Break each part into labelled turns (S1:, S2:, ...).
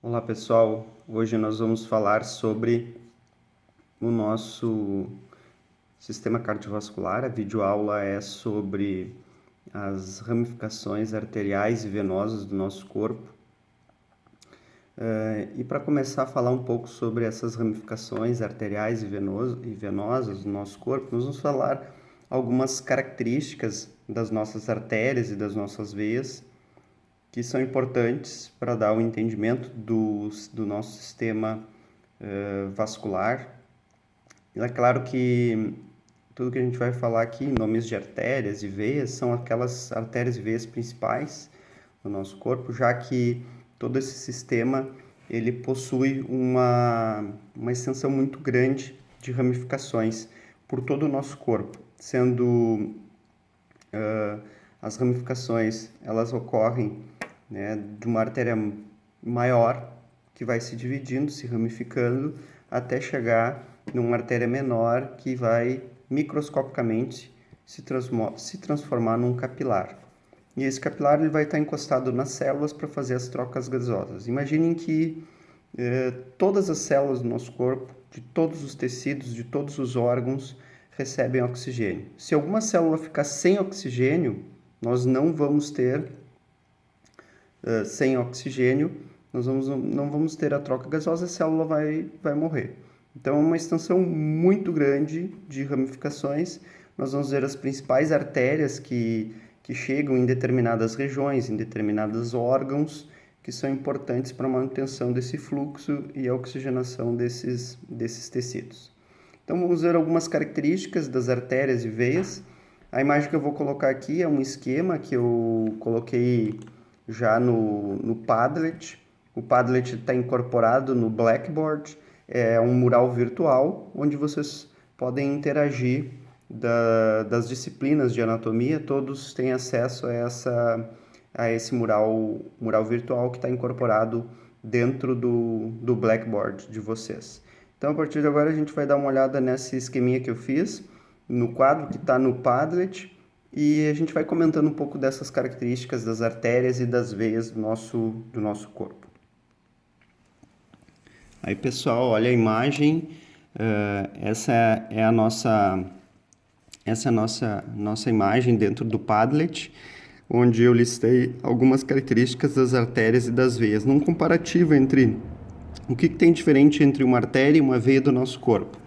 S1: Olá pessoal, hoje nós vamos falar sobre o nosso sistema cardiovascular. A videoaula é sobre as ramificações arteriais e venosas do nosso corpo. E para começar a falar um pouco sobre essas ramificações arteriais e venosas do nosso corpo, nós vamos falar algumas características das nossas artérias e das nossas veias que são importantes para dar o entendimento do nosso sistema vascular. É claro que tudo que a gente vai falar aqui, nomes de artérias e veias, são aquelas artérias e veias principais do nosso corpo, já que todo esse sistema ele possui uma extensão muito grande de ramificações por todo o nosso corpo, sendo as ramificações elas ocorrem, né, de uma artéria maior que vai se dividindo, se ramificando, até chegar numa artéria menor que vai microscopicamente se transformar num capilar. E esse capilar ele vai estar encostado nas células para fazer as trocas gasosas. Imaginem que todas as células do nosso corpo, de todos os tecidos, de todos os órgãos, recebem oxigênio. Se alguma célula ficar sem oxigênio, nós não vamos ter sem oxigênio, não vamos ter a troca gasosa, a célula vai morrer. Então, é uma extensão muito grande de ramificações. Nós vamos ver as principais artérias que chegam em determinadas regiões, em determinados órgãos, que são importantes para a manutenção desse fluxo e a oxigenação desses tecidos. Então, vamos ver algumas características das artérias e veias. A imagem que eu vou colocar aqui é um esquema que eu coloquei já no Padlet. O Padlet está incorporado no Blackboard. É um mural virtual onde vocês podem interagir das disciplinas de anatomia. Todos têm acesso a esse mural virtual que está incorporado dentro do Blackboard de vocês. Então, a partir de agora, a gente vai dar uma olhada nesse esqueminha que eu fiz, no quadro que está no Padlet, e a gente vai comentando um pouco dessas características das artérias e das veias do nosso corpo. Aí, pessoal, olha a imagem. Essa é a nossa imagem dentro do Padlet, onde eu listei algumas características das artérias e das veias, num comparativo entre o que tem diferente entre uma artéria e uma veia do nosso corpo.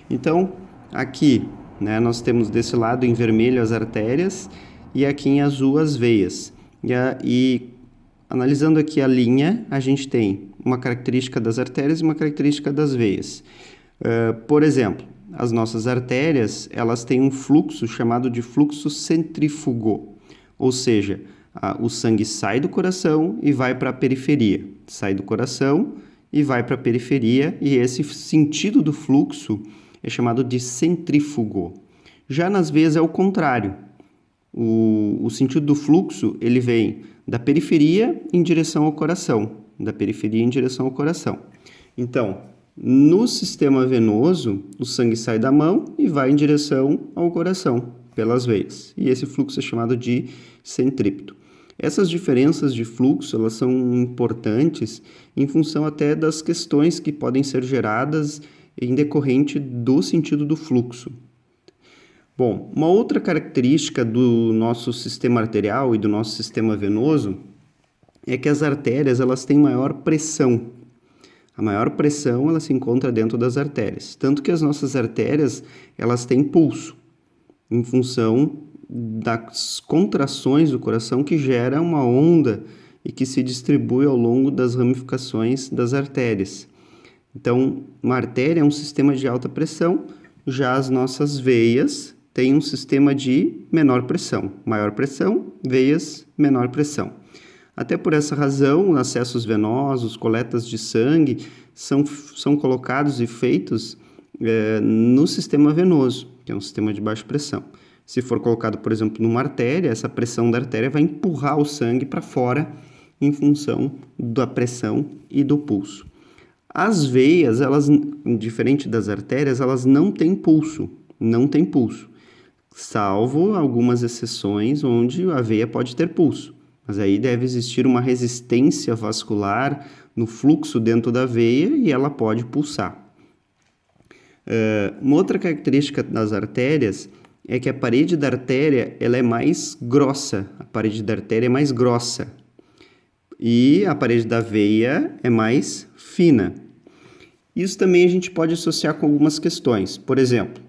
S1: Então, aqui, né, nós temos desse lado em vermelho as artérias e aqui em azul as veias. E analisando aqui a linha, a gente tem uma característica das artérias e uma característica das veias. Por exemplo, as nossas artérias, elas têm um fluxo chamado de fluxo centrífugo, ou seja, o sangue sai do coração e vai para a periferia. Sai do coração e vai para a periferia, e esse sentido do fluxo é chamado de centrífugo. Já nas veias é o contrário. O sentido do fluxo ele vem da periferia em direção ao coração, da periferia em direção ao coração. Então, no sistema venoso, o sangue sai da mão e vai em direção ao coração, pelas veias. E esse fluxo é chamado de centrípeto. Essas diferenças de fluxo, elas são importantes em função até das questões que podem ser geradas em decorrente do sentido do fluxo. Bom, uma outra característica do nosso sistema arterial e do nosso sistema venoso é que as artérias elas têm maior pressão. A maior pressão ela se encontra dentro das artérias, tanto que as nossas artérias elas têm pulso, em função das contrações do coração que gera uma onda e que se distribui ao longo das ramificações das artérias. Então, uma artéria é um sistema de alta pressão, já as nossas veias têm um sistema de menor pressão. Maior pressão, veias, menor pressão. Até por essa razão, acessos venosos, coletas de sangue são colocados e feitos no sistema venoso, que é um sistema de baixa pressão. Se for colocado, por exemplo, numa artéria, essa pressão da artéria vai empurrar o sangue para fora em função da pressão e do pulso. As veias, elas, diferente das artérias, elas não têm pulso, salvo algumas exceções onde a veia pode ter pulso. Mas aí deve existir uma resistência vascular no fluxo dentro da veia e ela pode pulsar. Uma outra característica das artérias é que a parede da artéria ela é mais grossa, a parede da artéria é mais grossa e a parede da veia é mais fina. Isso também a gente pode associar com algumas questões. Por exemplo,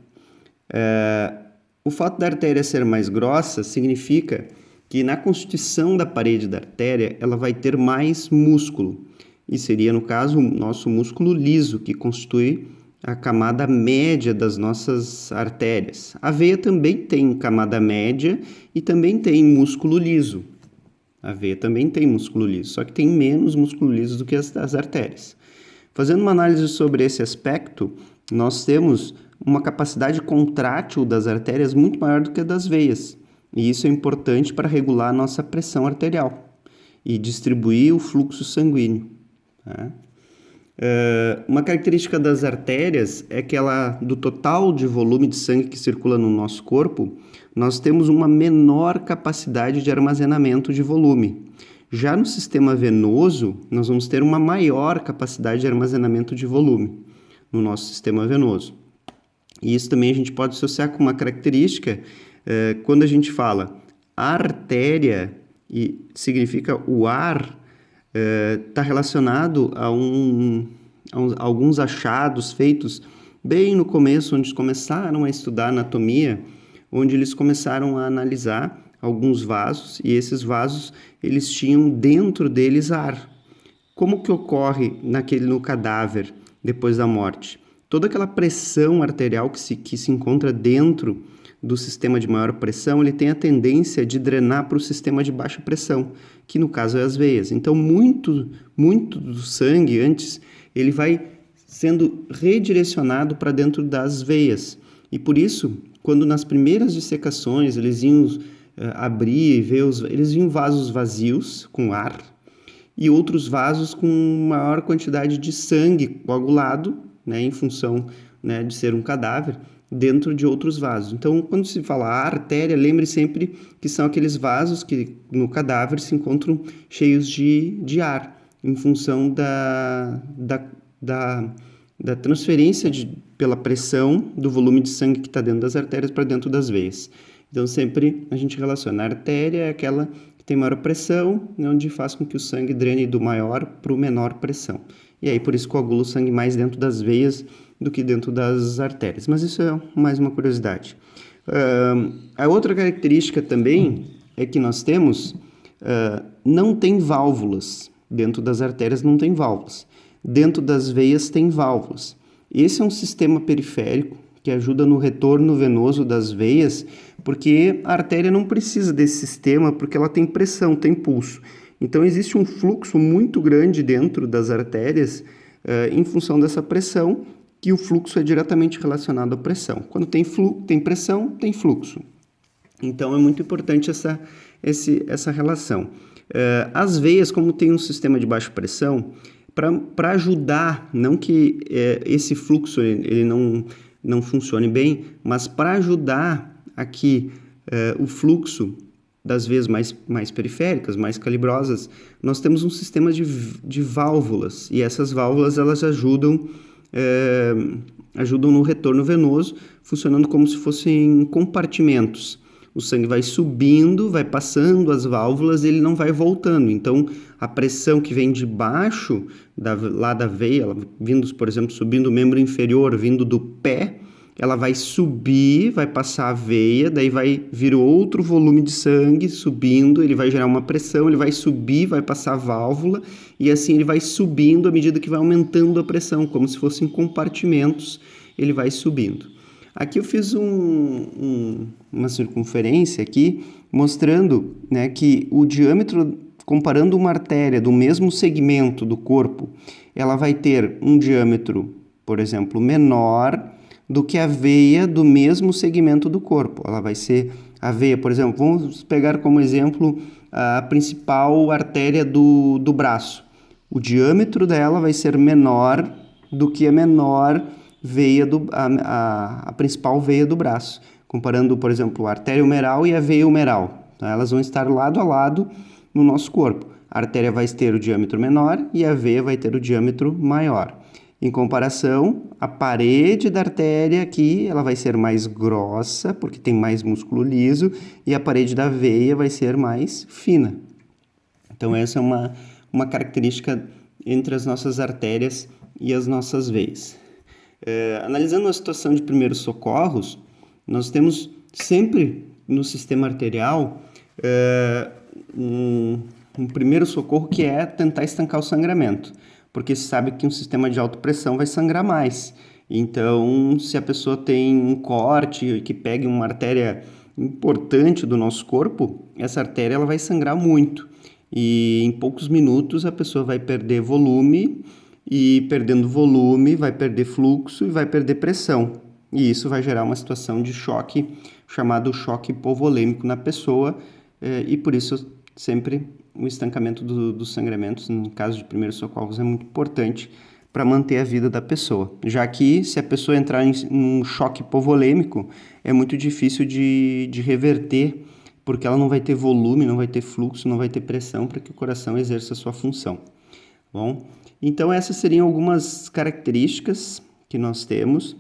S1: o fato da artéria ser mais grossa significa que na constituição da parede da artéria ela vai ter mais músculo. E seria, no caso, o nosso músculo liso, que constitui a camada média das nossas artérias. A veia também tem camada média e também tem músculo liso. A veia também tem músculo liso, só que tem menos músculo liso do que as artérias. Fazendo uma análise sobre esse aspecto, nós temos uma capacidade contrátil das artérias muito maior do que a das veias. E isso é importante para regular a nossa pressão arterial e distribuir o fluxo sanguíneo. Tá? Uma característica das artérias é que do total de volume de sangue que circula no nosso corpo, nós temos uma menor capacidade de armazenamento de volume. Já no sistema venoso, nós vamos ter uma maior capacidade de armazenamento de volume no nosso sistema venoso. E isso também a gente pode associar com uma característica quando a gente fala artéria, e significa o ar, está relacionado a alguns achados feitos bem no começo, onde eles começaram a estudar anatomia, onde eles começaram a analisar alguns vasos, e esses vasos eles tinham dentro deles ar. Como que ocorre no cadáver depois da morte? Toda aquela pressão arterial que se encontra dentro do sistema de maior pressão, ele tem a tendência de drenar para o sistema de baixa pressão, que no caso é as veias. Então, muito do sangue antes, ele vai sendo redirecionado para dentro das veias. E por isso, quando nas primeiras dissecações eles iam abrir e ver eles viam vasos vazios com ar e outros vasos com maior quantidade de sangue coagulado, né, em função, né, de ser um cadáver, dentro de outros vasos. Então, quando se fala artéria, lembre sempre que são aqueles vasos que no cadáver se encontram cheios de ar, em função da transferência pela pressão do volume de sangue que está dentro das artérias para dentro das veias. Então, sempre a gente relaciona a artéria é aquela que tem maior pressão, onde faz com que o sangue drene do maior para o menor pressão. E aí, por isso, coagula o sangue mais dentro das veias do que dentro das artérias. Mas isso é mais uma curiosidade. A outra característica também é que nós temos, não tem válvulas. Dentro das artérias não tem válvulas. Dentro das veias tem válvulas. Esse é um sistema periférico que ajuda no retorno venoso das veias, porque a artéria não precisa desse sistema, porque ela tem pressão, tem pulso. Então, existe um fluxo muito grande dentro das artérias em função dessa pressão, que o fluxo é diretamente relacionado à pressão. Quando tem pressão, tem fluxo. Então, é muito importante essa relação. As veias, como tem um sistema de baixa pressão, para ajudar, não que esse fluxo ele não funcione bem, mas para ajudar aqui o fluxo das veias mais periféricas, mais calibrosas, nós temos um sistema de válvulas, e essas válvulas elas ajudam no retorno venoso, funcionando como se fossem compartimentos. O sangue vai subindo, vai passando as válvulas e ele não vai voltando. Então, a pressão que vem de baixo, lá da veia, ela vindo, por exemplo, subindo o membro inferior, vindo do pé, ela vai subir, vai passar a veia, daí vai vir outro volume de sangue subindo, ele vai gerar uma pressão, ele vai subir, vai passar a válvula, e assim ele vai subindo à medida que vai aumentando a pressão, como se fossem compartimentos, ele vai subindo. Aqui eu fiz uma circunferência aqui, mostrando, né, que o diâmetro, comparando uma artéria do mesmo segmento do corpo, ela vai ter um diâmetro, por exemplo, menor do que a veia do mesmo segmento do corpo. Ela vai ser a veia, por exemplo, vamos pegar como exemplo a principal artéria do braço. O diâmetro dela vai ser menor do que a menor veia a principal veia do braço, comparando, por exemplo, a artéria humeral e a veia humeral. Tá? Elas vão estar lado a lado no nosso corpo. A artéria vai ter o diâmetro menor e a veia vai ter o diâmetro maior. Em comparação, a parede da artéria aqui ela vai ser mais grossa, porque tem mais músculo liso, e a parede da veia vai ser mais fina. Então, essa é uma característica entre as nossas artérias e as nossas veias. Analisando a situação de primeiros socorros, nós temos sempre no sistema arterial um primeiro socorro que é tentar estancar o sangramento, porque se sabe que um sistema de alta pressão vai sangrar mais. Então, se a pessoa tem um corte que pegue uma artéria importante do nosso corpo, essa artéria ela vai sangrar muito. E em poucos minutos a pessoa vai perder volume, e perdendo volume vai perder fluxo e vai perder pressão. E isso vai gerar uma situação de choque, chamado choque hipovolêmico na pessoa, e por isso sempre o estancamento dos sangramentos, no caso de primeiros socorros, é muito importante para manter a vida da pessoa, já que se a pessoa entrar em um choque hipovolêmico, é muito difícil de reverter, porque ela não vai ter volume, não vai ter fluxo, não vai ter pressão para que o coração exerça a sua função. Bom, então essas seriam algumas características que nós temos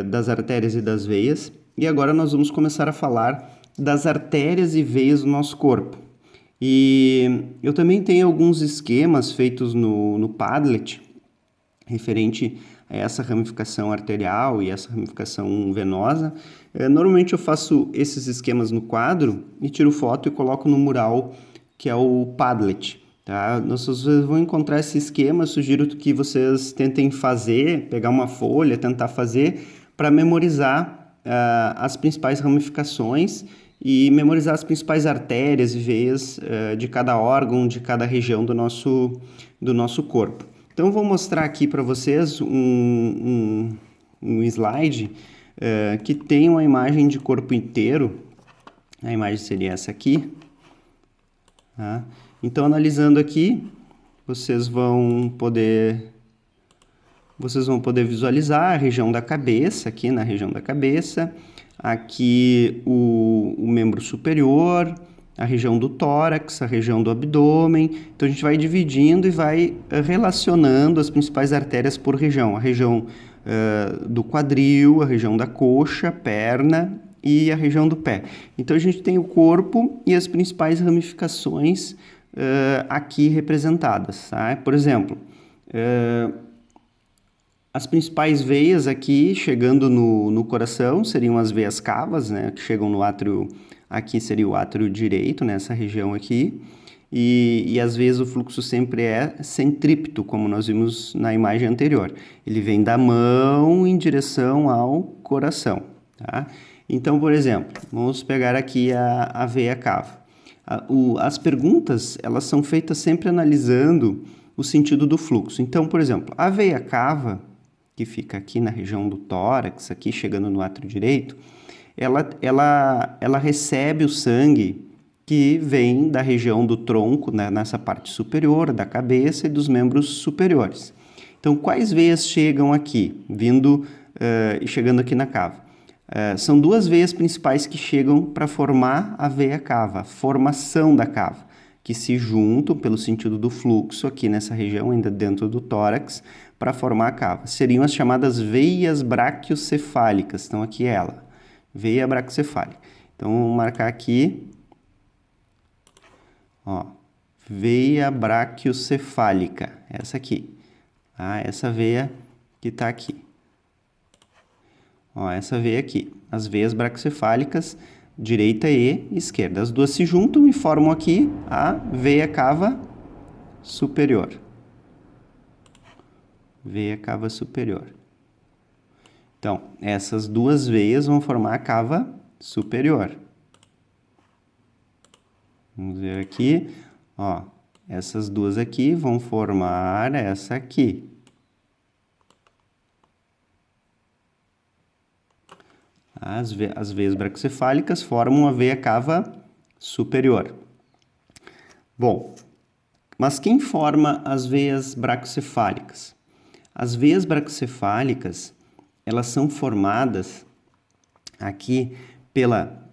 S1: das artérias e das veias, e agora nós vamos começar a falar das artérias e veias do nosso corpo. E eu também tenho alguns esquemas feitos no Padlet, referente a essa ramificação arterial e essa ramificação venosa. Normalmente eu faço esses esquemas no quadro e tiro foto e coloco no mural, que é o Padlet. Tá? Vocês vão encontrar esse esquema, eu sugiro que vocês tentem fazer, pegar uma folha, tentar fazer, para memorizar as principais ramificações e memorizar as principais artérias e veias de cada órgão, de cada região do nosso corpo. Então, eu vou mostrar aqui para vocês um slide que tem uma imagem de corpo inteiro. A imagem seria essa aqui. Tá? Então, analisando aqui, vocês vão poder visualizar a região da cabeça, aqui na região da cabeça, aqui o membro superior, a região do tórax, a região do abdômen. Então, a gente vai dividindo e vai relacionando as principais artérias por região. A região do quadril, a região da coxa, perna e a região do pé. Então, a gente tem o corpo e as principais ramificações aqui representadas. Tá? Por exemplo, as principais veias aqui, chegando no coração, seriam as veias cavas, né, que chegam no átrio, aqui seria o átrio direito, nessa região aqui, e às vezes o fluxo sempre é centrípeto, como nós vimos na imagem anterior. Ele vem da mão em direção ao coração. Tá? Então, por exemplo, vamos pegar aqui a veia cava. As perguntas, elas são feitas sempre analisando o sentido do fluxo. Então, por exemplo, a veia cava, que fica aqui na região do tórax, aqui chegando no átrio direito, ela recebe o sangue que vem da região do tronco, né, nessa parte superior da cabeça e dos membros superiores. Então, quais veias chegam aqui, e chegando aqui na cava? São duas veias principais que chegam para formar a veia cava, a formação da cava, que se juntam pelo sentido do fluxo aqui nessa região, ainda dentro do tórax, para formar a cava. Seriam as chamadas veias braquiocefálicas. Então, aqui ela, veia braquiocefálica. Então, vamos marcar aqui, ó, veia braquiocefálica, essa aqui. Tá? Essa veia que está aqui. Ó, essa veia aqui, as veias braquiocefálicas, direita e esquerda. As duas se juntam e formam aqui a veia cava superior. Veia cava superior. Então, essas duas veias vão formar a cava superior. Vamos ver aqui, ó, essas duas aqui vão formar essa aqui. As veias braquiocefálicas formam a veia cava superior. Bom, mas quem forma as veias braquiocefálicas? As veias braquiocefálicas, elas são formadas aqui pela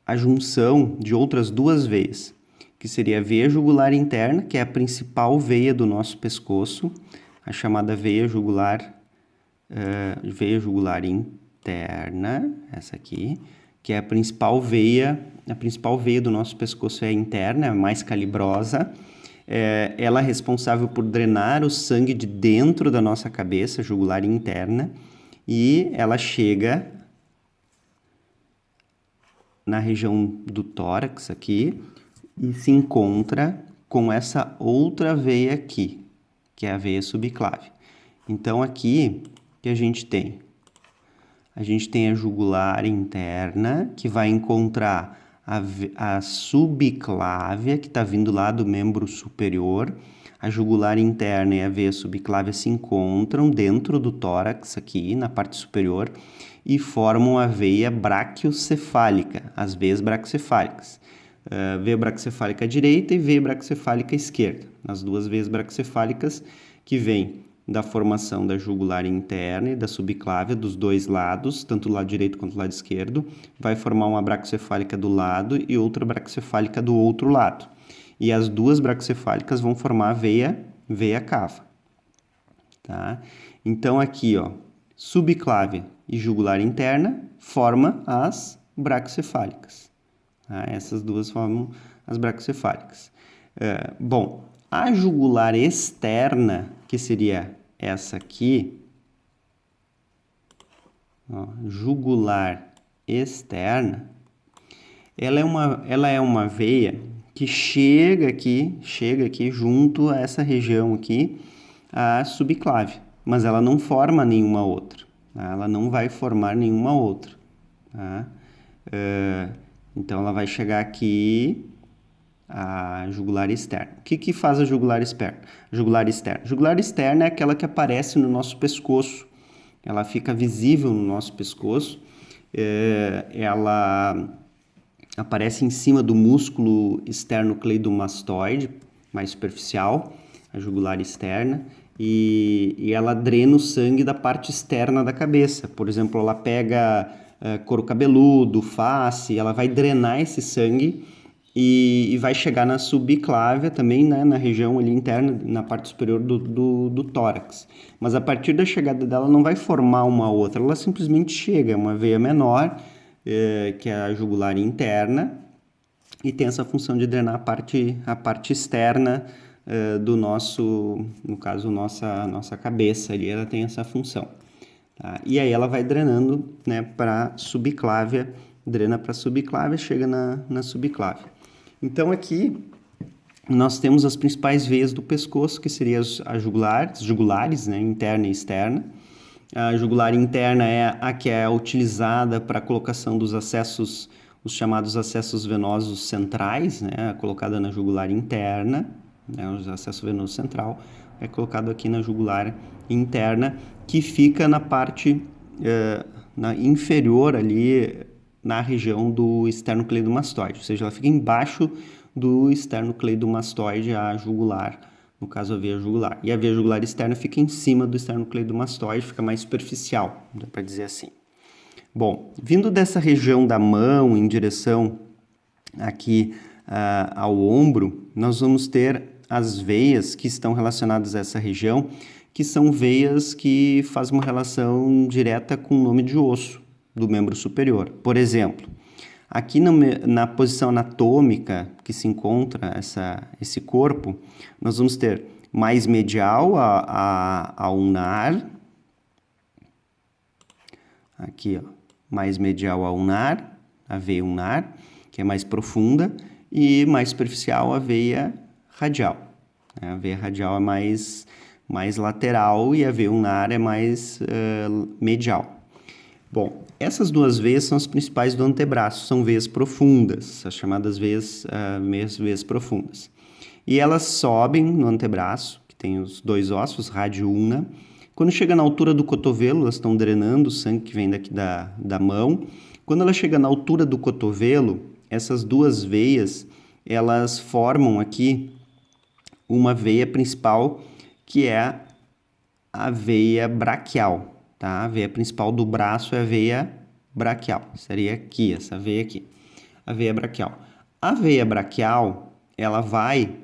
S1: a junção de outras duas veias. que seria a veia jugular interna, que é a principal veia do nosso pescoço, a chamada veia jugular interna, essa aqui, que é a principal veia do nosso pescoço é a interna, é a mais calibrosa. Ela é responsável por drenar o sangue de dentro da nossa cabeça, jugular interna, e ela chega na região do tórax aqui e se encontra com essa outra veia aqui, que é a veia subclave. Então aqui que a gente tem a jugular interna, que vai encontrar a subclávia, que está vindo lá do membro superior. A jugular interna e a veia subclávia se encontram dentro do tórax aqui, na parte superior, e formam a veia braquiocefálica, as veias braquiocefálicas. Veia braquiocefálica direita e veia braquiocefálica esquerda. As duas veias braquiocefálicas que vêm da formação da jugular interna e da subclávia dos dois lados, tanto do lado direito quanto do lado esquerdo, vai formar uma braquiocefálica do lado e outra braquiocefálica do outro lado. E as duas braquiocefálicas vão formar a veia cava. Tá? Então aqui, ó, subclávia e jugular interna forma as braquiocefálicas. Tá? Essas duas formam as braquiocefálicas. Bom, a jugular externa, que seria essa aqui, ó, jugular externa, ela é uma veia que chega aqui junto a essa região aqui, a subclave, mas ela não forma nenhuma outra, tá? Ela não vai formar nenhuma outra, tá? Então ela vai chegar aqui a jugular externa. O que faz a jugular externa? Jugular externa é aquela que aparece no nosso pescoço. Ela fica visível no nosso pescoço. Ela aparece em cima do músculo esternocleidomastoide, mais superficial, a jugular externa, e ela drena o sangue da parte externa da cabeça. Por exemplo, ela pega couro cabeludo, face, ela vai drenar esse sangue e vai chegar na subclávia também, né, na região ali interna, na parte superior do tórax. Mas a partir da chegada dela não vai formar uma outra, ela simplesmente chega, é uma veia menor, que é a jugular interna, e tem essa função de drenar a parte externa do nosso, no caso, nossa cabeça ali, ela tem essa função. Tá? E aí ela vai drenando, né, para subclávia, drena para subclávia, chega na subclávia. Então aqui nós temos as principais veias do pescoço, que seriam as jugulares, né, interna e externa. A jugular interna é a que é utilizada para a colocação dos acessos, os chamados acessos venosos centrais, né, colocada na jugular interna, né, o acesso venoso central é colocado aqui na jugular interna, que fica na parte inferior ali, na região do esternocleidomastoide, ou seja, ela fica embaixo do esternocleidomastoide, a jugular, no caso a veia jugular. E a veia jugular externa fica em cima do esternocleidomastoide, fica mais superficial, dá para dizer assim. Bom, vindo dessa região da mão em direção aqui ao ombro, nós vamos ter as veias que estão relacionadas a essa região, que são veias que fazem uma relação direta com o nome de osso do membro superior. Por exemplo, aqui na posição anatômica que se encontra esse corpo, nós vamos ter mais medial a ulnar, aqui, ó, mais medial a ulnar, a veia ulnar, que é mais profunda, e mais superficial a veia radial. A veia radial é mais lateral e a veia ulnar é mais medial. Bom, essas duas veias são as principais do antebraço, são veias profundas, as chamadas veias profundas. E elas sobem no antebraço, que tem os dois ossos, rádio e ulna. Quando chega na altura do cotovelo, elas estão drenando o sangue que vem daqui da mão. Quando ela chega na altura do cotovelo, essas duas veias, elas formam aqui uma veia principal, que é a veia braquial. Tá? A veia principal do braço é a veia braquial. Seria aqui, essa veia aqui. A veia braquial. A veia braquial, ela vai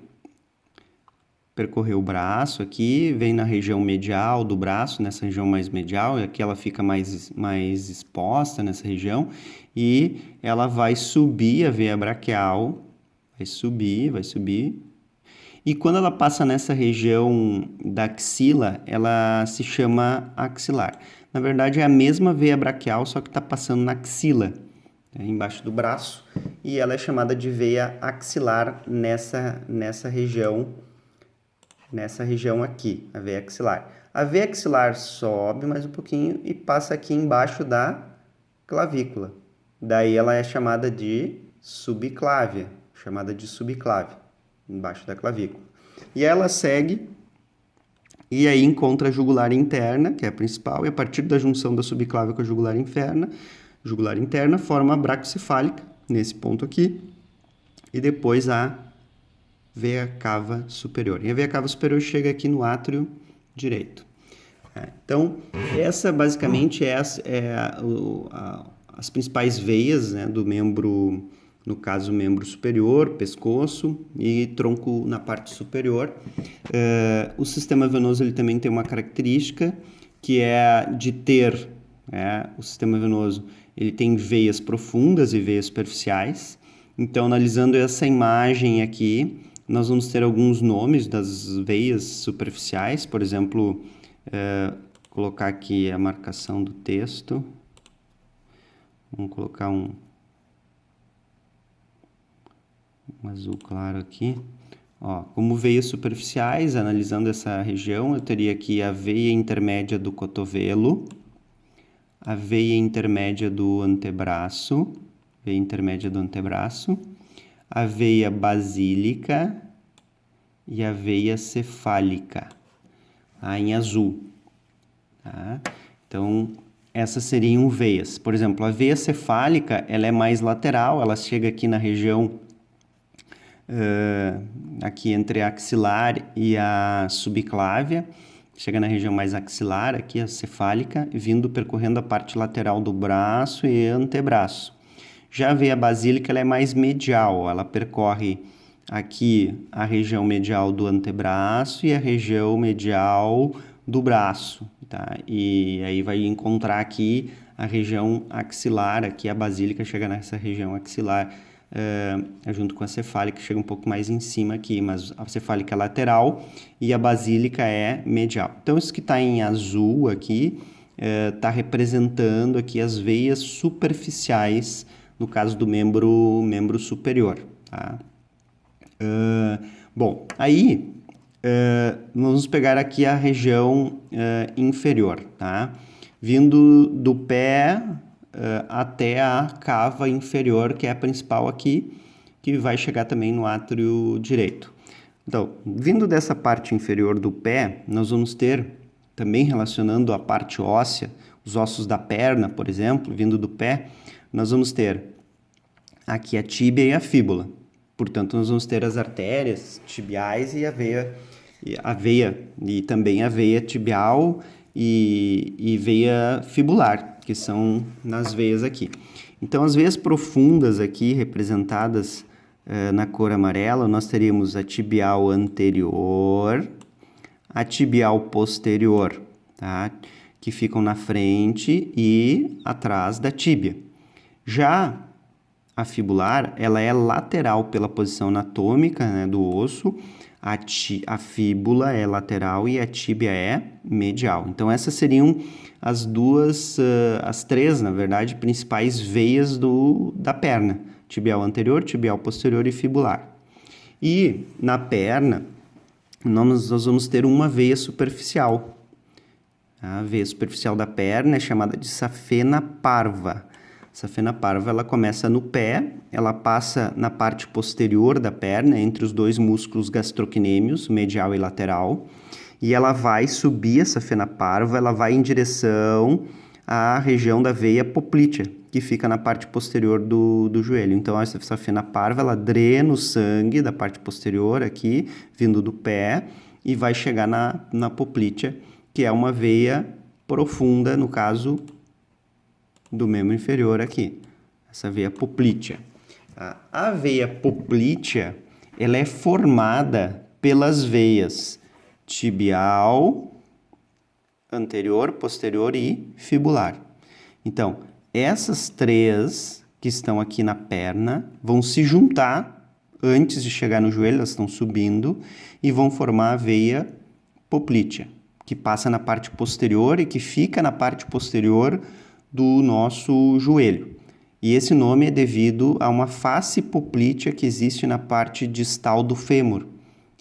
S1: percorrer o braço aqui, vem na região medial do braço, nessa região mais medial, e aqui ela fica mais exposta nessa região, e ela vai subir a veia braquial, vai subir, e quando ela passa nessa região da axila, ela se chama axilar. Na verdade, é a mesma veia braquial, só que está passando na axila, embaixo do braço, e ela é chamada de veia axilar nessa região aqui, a veia axilar. A veia axilar sobe mais um pouquinho e passa aqui embaixo da clavícula. Daí ela é chamada de subclávia, embaixo da clavícula. E ela segue e aí encontra a jugular interna, que é a principal, e a partir da junção da subclávia com a jugular interna, forma a braquiocefálica, nesse ponto aqui, e depois a veia cava superior. E a veia cava superior chega aqui no átrio direito. Então, essa basicamente as principais veias, né, do membro, no caso, membro superior, pescoço e tronco na parte superior. O sistema venoso ele também tem uma característica que é de ter, o sistema venoso ele tem veias profundas e veias superficiais. Então, analisando essa imagem aqui, nós vamos ter alguns nomes das veias superficiais, por exemplo, colocar aqui a marcação do texto. Vamos colocar um azul claro aqui. Ó, como veias superficiais, analisando essa região, eu teria aqui a veia intermédia do cotovelo, a veia intermédia do antebraço, a veia basílica e a veia cefálica, em azul. Tá? Então, essas seriam veias. Por exemplo, a veia cefálica, ela é mais lateral, ela chega aqui na região, aqui entre a axilar e a subclávia, chega na região mais axilar, aqui a cefálica, percorrendo a parte lateral do braço e antebraço. Já a veia basílica, ela é mais medial, ela percorre aqui a região medial do antebraço e a região medial do braço, tá? E aí vai encontrar aqui a região axilar, aqui a basílica chega nessa região axilar, junto com a cefálica, chega um pouco mais em cima aqui, mas a cefálica é lateral e a basílica é medial. Então, isso que está em azul aqui, está representando aqui as veias superficiais, no caso do membro superior, tá? Bom, aí vamos pegar aqui a região inferior, tá? Vindo do pé até a cava inferior, que é a principal aqui, que vai chegar também no átrio direito. Então, vindo dessa parte inferior do pé, nós vamos ter, também relacionando a parte óssea, os ossos da perna, por exemplo, vindo do pé, nós vamos ter aqui a tíbia e a fíbula. Portanto, nós vamos ter as artérias tibiais e a veia e também a veia tibial e veia fibular, que são nas veias aqui. Então, as veias profundas aqui, representadas na cor amarela, nós teríamos a tibial anterior, a tibial posterior, tá? Que ficam na frente e atrás da tíbia. Já a fibular, ela é lateral pela posição anatômica, né, do osso, a fíbula é lateral e a tíbia é medial. Então, essas seriam as três, na verdade, principais veias da perna: tibial anterior, tibial posterior e fibular. E na perna, nós vamos ter uma veia superficial. A veia superficial da perna é chamada de safena parva. Safena parva, ela começa no pé, ela passa na parte posterior da perna, entre os dois músculos gastrocnêmios, medial e lateral, e ela vai subir, essa safena parva, ela vai em direção à região da veia poplítea, que fica na parte posterior do joelho. Então, essa safena parva, ela drena o sangue da parte posterior aqui, vindo do pé, e vai chegar na poplítea, que é uma veia profunda, no caso do membro inferior aqui, essa veia poplítea. A veia poplítea, ela é formada pelas veias tibial, anterior, posterior e fibular. Então, essas três que estão aqui na perna vão se juntar antes de chegar no joelho, elas estão subindo e vão formar a veia poplítea, que passa na parte posterior e que fica na parte posterior do nosso joelho. E esse nome é devido a uma face poplítea que existe na parte distal do fêmur.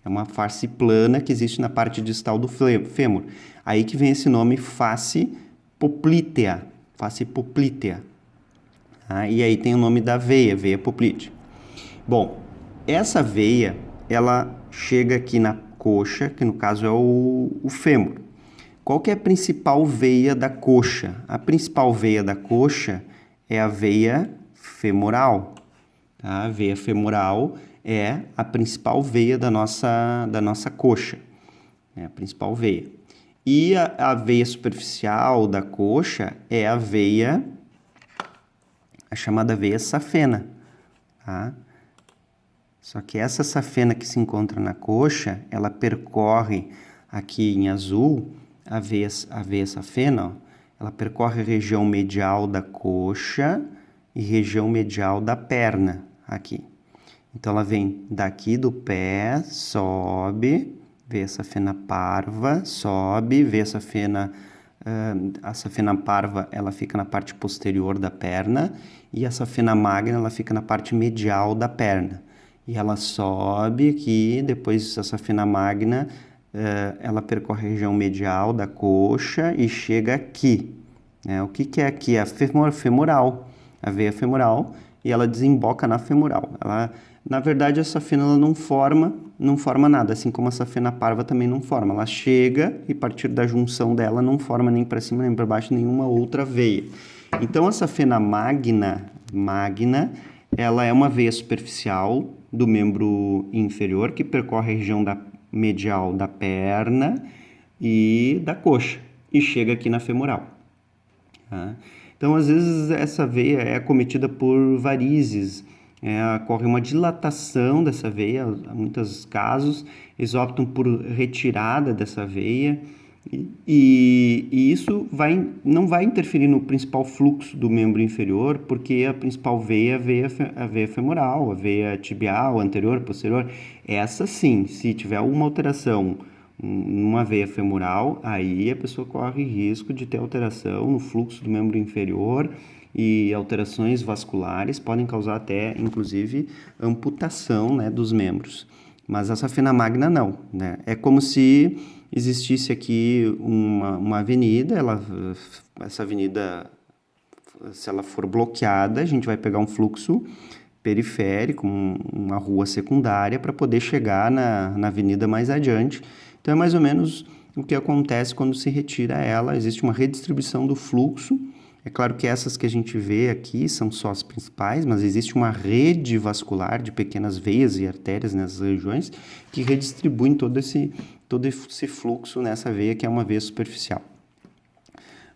S1: É uma face plana que existe na parte distal do fêmur. Aí que vem esse nome face poplítea. Face poplítea. E aí tem o nome da veia, veia poplítea. Bom, essa veia, ela chega aqui na coxa, que no caso é o fêmur. Qual que é a principal veia da coxa? A principal veia da coxa é a veia femoral. Tá? A veia femoral é a principal veia da nossa coxa. É a principal veia. E a veia superficial da coxa é a chamada veia safena. Tá? Só que essa safena que se encontra na coxa, ela percorre aqui em azul, a veia safena, ó, ela percorre a região medial da coxa e região medial da perna, aqui. Então, ela vem daqui do pé, sobe, veia safena parva, sobe, veia safena... a safena parva, ela fica na parte posterior da perna e a safena magna, ela fica na parte medial da perna. E ela sobe aqui, depois a safena magna, ela percorre a região medial da coxa e chega aqui. O que é aqui? A femoral, a veia femoral, e ela desemboca na femoral. Na verdade, a safena ela não forma nada, assim como a safena parva também não forma. Ela chega e a partir da junção dela não forma nem para cima nem para baixo nenhuma outra veia. Então, a safena magna, ela é uma veia superficial do membro inferior que percorre a região medial da perna e da coxa e chega aqui na femoral. Tá? Então, às vezes, essa veia é acometida por varizes, ocorre uma dilatação dessa veia, em muitos casos, eles optam por retirada dessa veia, e isso não vai interferir no principal fluxo do membro inferior, porque a principal veia é a veia femoral, a veia tibial, anterior, posterior. Essa sim, se tiver alguma alteração numa veia femoral, aí a pessoa corre risco de ter alteração no fluxo do membro inferior, e alterações vasculares podem causar até, inclusive, amputação, né, dos membros. Mas a safena magna não, né? É como se existisse aqui uma avenida, essa avenida, se ela for bloqueada, a gente vai pegar um fluxo periférico, uma rua secundária, para poder chegar na avenida mais adiante. Então, é mais ou menos o que acontece quando se retira ela, existe uma redistribuição do fluxo. É claro que essas que a gente vê aqui são só as principais, mas existe uma rede vascular de pequenas veias e artérias nessas regiões que redistribuem todo esse fluxo nessa veia, que é uma veia superficial.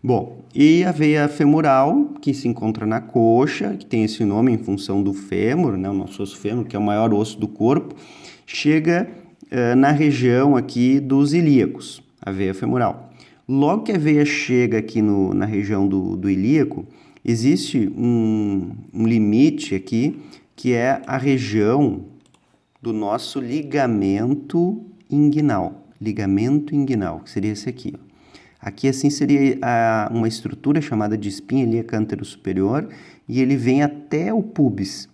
S1: Bom, e a veia femoral, que se encontra na coxa, que tem esse nome em função do fêmur, né, o nosso osso fêmur, que é o maior osso do corpo, chega na região aqui dos ilíacos, a veia femoral. Logo que a veia chega aqui na região do ilíaco, existe um limite aqui, que é a região do nosso ligamento inguinal. Ligamento inguinal, que seria esse aqui. Ó. Aqui, assim, seria uma estrutura chamada de espinha ilíaca anterosuperior, e ele vem até o púbis.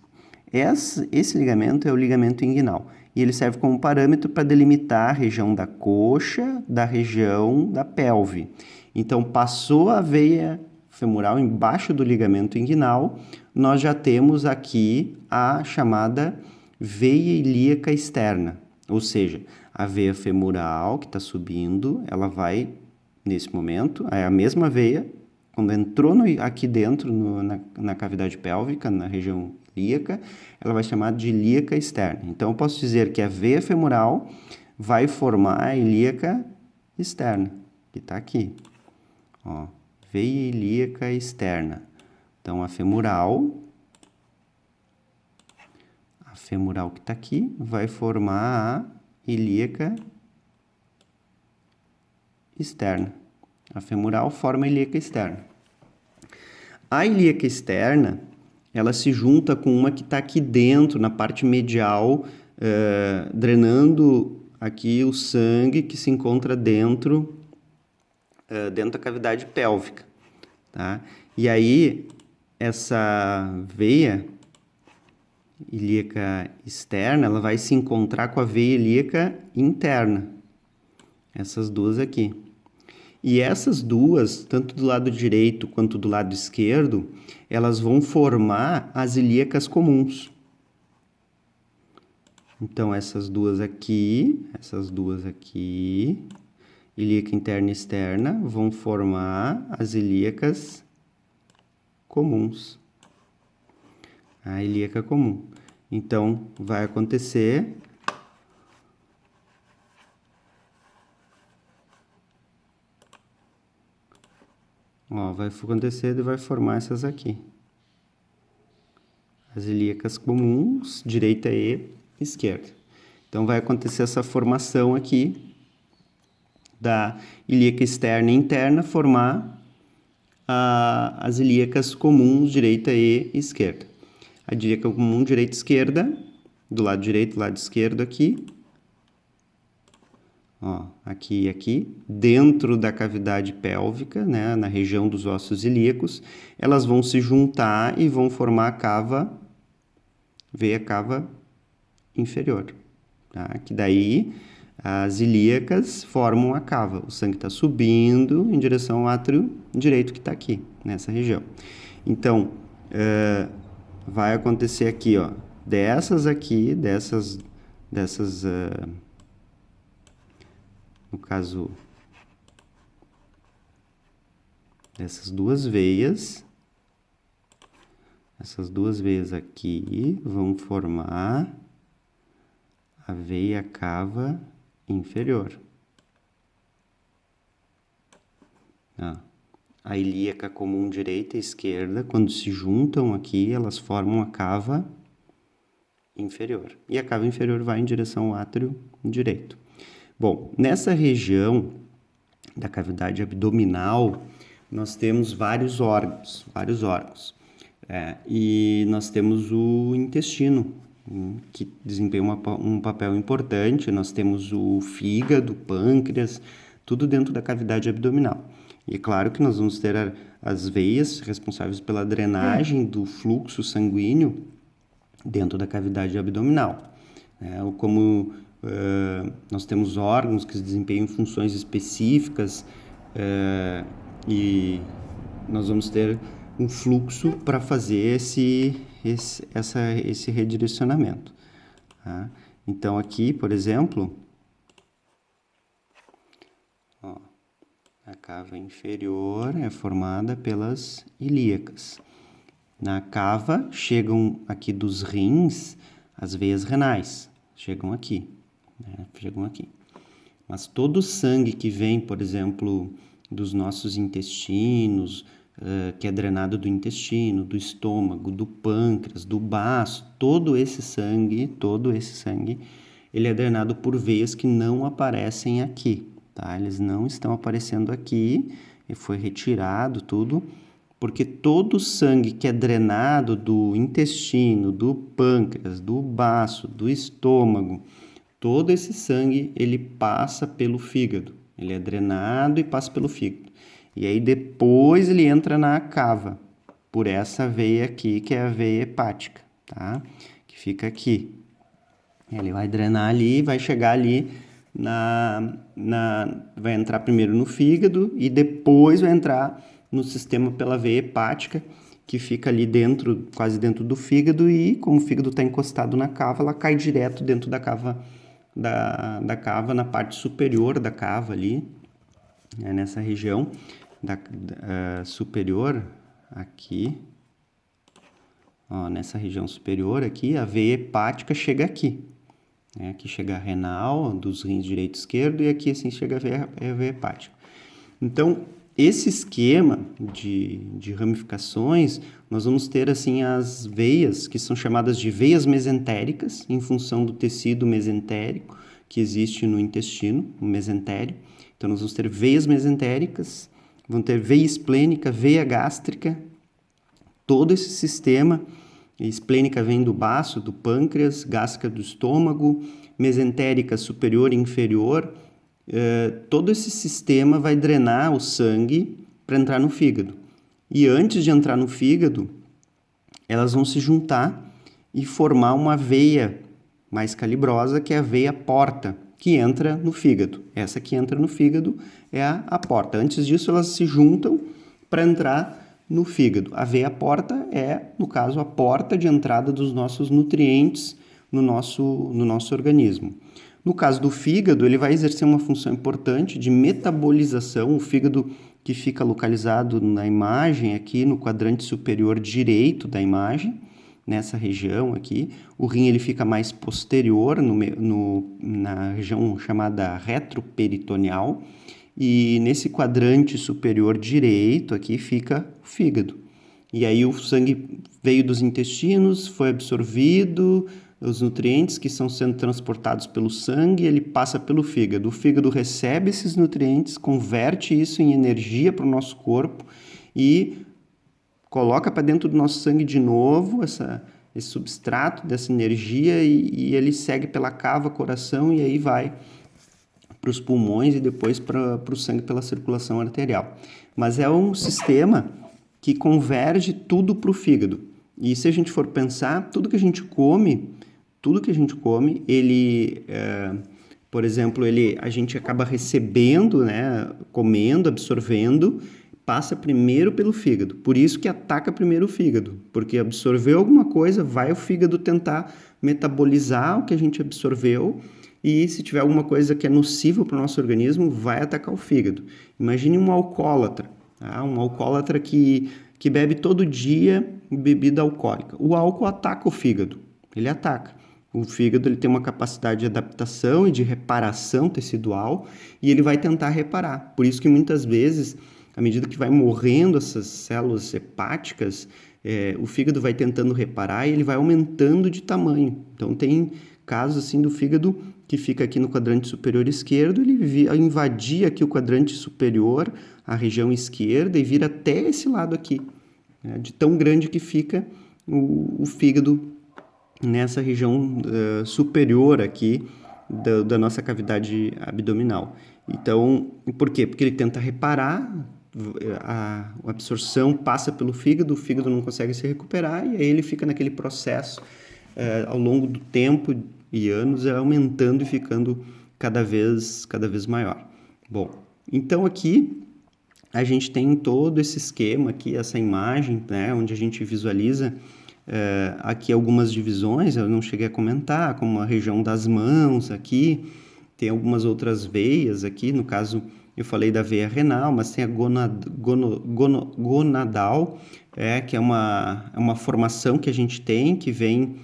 S1: Esse ligamento é o ligamento inguinal. E ele serve como parâmetro para delimitar a região da coxa, da região da pelve. Então, passou a veia femoral embaixo do ligamento inguinal, nós já temos aqui a chamada veia ilíaca externa. Ou seja, a veia femoral que está subindo, ela vai, nesse momento, é a mesma veia, quando entrou aqui dentro na cavidade pélvica, na região ilíaca, ela vai chamar de ilíaca externa. Então, eu posso dizer que a veia femoral vai formar a ilíaca externa, que está aqui. Ó, veia ilíaca externa. Então, a femoral femoral que está aqui vai formar a ilíaca externa. A femoral forma a ilíaca externa. A ilíaca externa, ela se junta com uma que está aqui dentro, na parte medial, drenando aqui o sangue que se encontra dentro da cavidade pélvica, tá? E aí, essa veia ilíaca externa, ela vai se encontrar com a veia ilíaca interna. Essas duas aqui. E essas duas, tanto do lado direito quanto do lado esquerdo, elas vão formar as ilíacas comuns. Então, essas duas aqui, ilíaca interna e externa, vão formar as ilíacas comuns. A ilíaca comum. Então, vai acontecer vai acontecer e vai formar essas aqui. As ilíacas comuns, direita e esquerda. Então, vai acontecer essa formação aqui da ilíaca externa e interna, formar as ilíacas comuns, direita e esquerda. A ilíaca comum, direita e esquerda, do lado direito e lado esquerdo aqui. Aqui e aqui, dentro da cavidade pélvica, né, na região dos ossos ilíacos, elas vão se juntar e vão formar a veia cava inferior, tá? Que daí as ilíacas formam a cava. O sangue está subindo em direção ao átrio direito que está aqui, nessa região. Então, vai acontecer aqui, dessas no caso, dessas duas veias, essas duas veias aqui vão formar a veia cava inferior. A ilíaca comum direita e esquerda, quando se juntam aqui, elas formam a cava inferior. E a cava inferior vai em direção ao átrio direito. Bom, nessa região da cavidade abdominal, nós temos vários órgãos. E nós temos o intestino, que desempenha um papel importante. Nós temos o fígado, o pâncreas, tudo dentro da cavidade abdominal. E é claro que nós vamos ter as veias responsáveis pela drenagem do fluxo sanguíneo dentro da cavidade abdominal. Como nós temos órgãos que desempenham funções específicas e nós vamos ter um fluxo para fazer esse redirecionamento. Tá? Então, aqui, por exemplo, a cava inferior é formada pelas ilíacas. Na cava chegam aqui dos rins as veias renais, chegam aqui. Mas todo o sangue que vem, por exemplo, dos nossos intestinos, que é drenado do intestino, do estômago, do pâncreas, do baço, todo esse sangue, ele é drenado por veias que não aparecem aqui, tá? Eles não estão aparecendo aqui, e foi retirado tudo, porque todo o sangue que é drenado do intestino, do pâncreas, do baço, do estômago, todo esse sangue, ele passa pelo fígado. Ele é drenado e passa pelo fígado. E aí depois ele entra na cava, por essa veia aqui, que é a veia hepática, tá? Que fica aqui. Ele vai drenar ali, vai chegar ali, vai entrar primeiro no fígado e depois vai entrar no sistema pela veia hepática, que fica ali dentro, quase dentro do fígado, e como o fígado está encostado na cava, ela cai direto dentro da cava, na parte superior da cava ali, nessa região superior aqui, nessa região superior aqui, a veia hepática chega aqui. Aqui chega a renal, dos rins direito e esquerdo, e aqui assim chega a veia hepática. Então, esse esquema de ramificações, nós vamos ter assim as veias, que são chamadas de veias mesentéricas, em função do tecido mesentérico que existe no intestino, o mesentério. Então, nós vamos ter veias mesentéricas, vamos ter veia esplênica, veia gástrica, todo esse sistema. Esplênica vem do baço, do pâncreas, gástrica do estômago, mesentérica superior e inferior. Todo esse sistema vai drenar o sangue para entrar no fígado. E antes de entrar no fígado, elas vão se juntar e formar uma veia mais calibrosa, que é a veia porta, que entra no fígado. Essa que entra no fígado é a porta. Antes disso, elas se juntam para entrar no fígado. A veia porta é, no caso, a porta de entrada dos nossos nutrientes no nosso organismo. No caso do fígado, ele vai exercer uma função importante de metabolização. O fígado, que fica localizado na imagem aqui no quadrante superior direito da imagem, nessa região aqui. O rim ele fica mais posterior na região chamada retroperitoneal, e nesse quadrante superior direito aqui fica o fígado. E aí o sangue veio dos intestinos, foi absorvido, os nutrientes que estão sendo transportados pelo sangue, ele passa pelo fígado. O fígado recebe esses nutrientes, converte isso em energia para o nosso corpo e coloca para dentro do nosso sangue de novo esse substrato dessa energia e ele segue pela cava, coração, e aí vai para os pulmões e depois para o sangue pela circulação arterial. Mas é um sistema que converge tudo para o fígado. E se a gente for pensar, tudo que a gente come, ele, por exemplo, a gente acaba recebendo, né, comendo, absorvendo, passa primeiro pelo fígado. Por isso que ataca primeiro o fígado, porque absorveu alguma coisa, vai o fígado tentar metabolizar o que a gente absorveu, e se tiver alguma coisa que é nociva para o nosso organismo, vai atacar o fígado. Imagine um alcoólatra, tá? Um alcoólatra que bebe todo dia bebida alcoólica. O álcool ataca o fígado, ele ataca. O fígado ele tem uma capacidade de adaptação e de reparação tecidual, e ele vai tentar reparar. Por isso que muitas vezes, à medida que vai morrendo essas células hepáticas, o fígado vai tentando reparar e ele vai aumentando de tamanho. Então tem casos assim do fígado que fica aqui no quadrante superior esquerdo, ele invadir aqui o quadrante superior, a região esquerda, e vir até esse lado aqui, né, de tão grande que fica o fígado nessa região superior aqui da nossa cavidade abdominal. Então, por quê? Porque ele tenta reparar, a absorção passa pelo fígado, o fígado não consegue se recuperar, e aí ele fica naquele processo ao longo do tempo e anos, aumentando e ficando cada vez maior. Bom, então aqui a gente tem todo esse esquema aqui, essa imagem, né, onde a gente visualiza aqui algumas divisões, eu não cheguei a comentar, como a região das mãos aqui, tem algumas outras veias aqui, no caso eu falei da veia renal, mas tem a gonadal, que é uma formação que a gente tem, que vem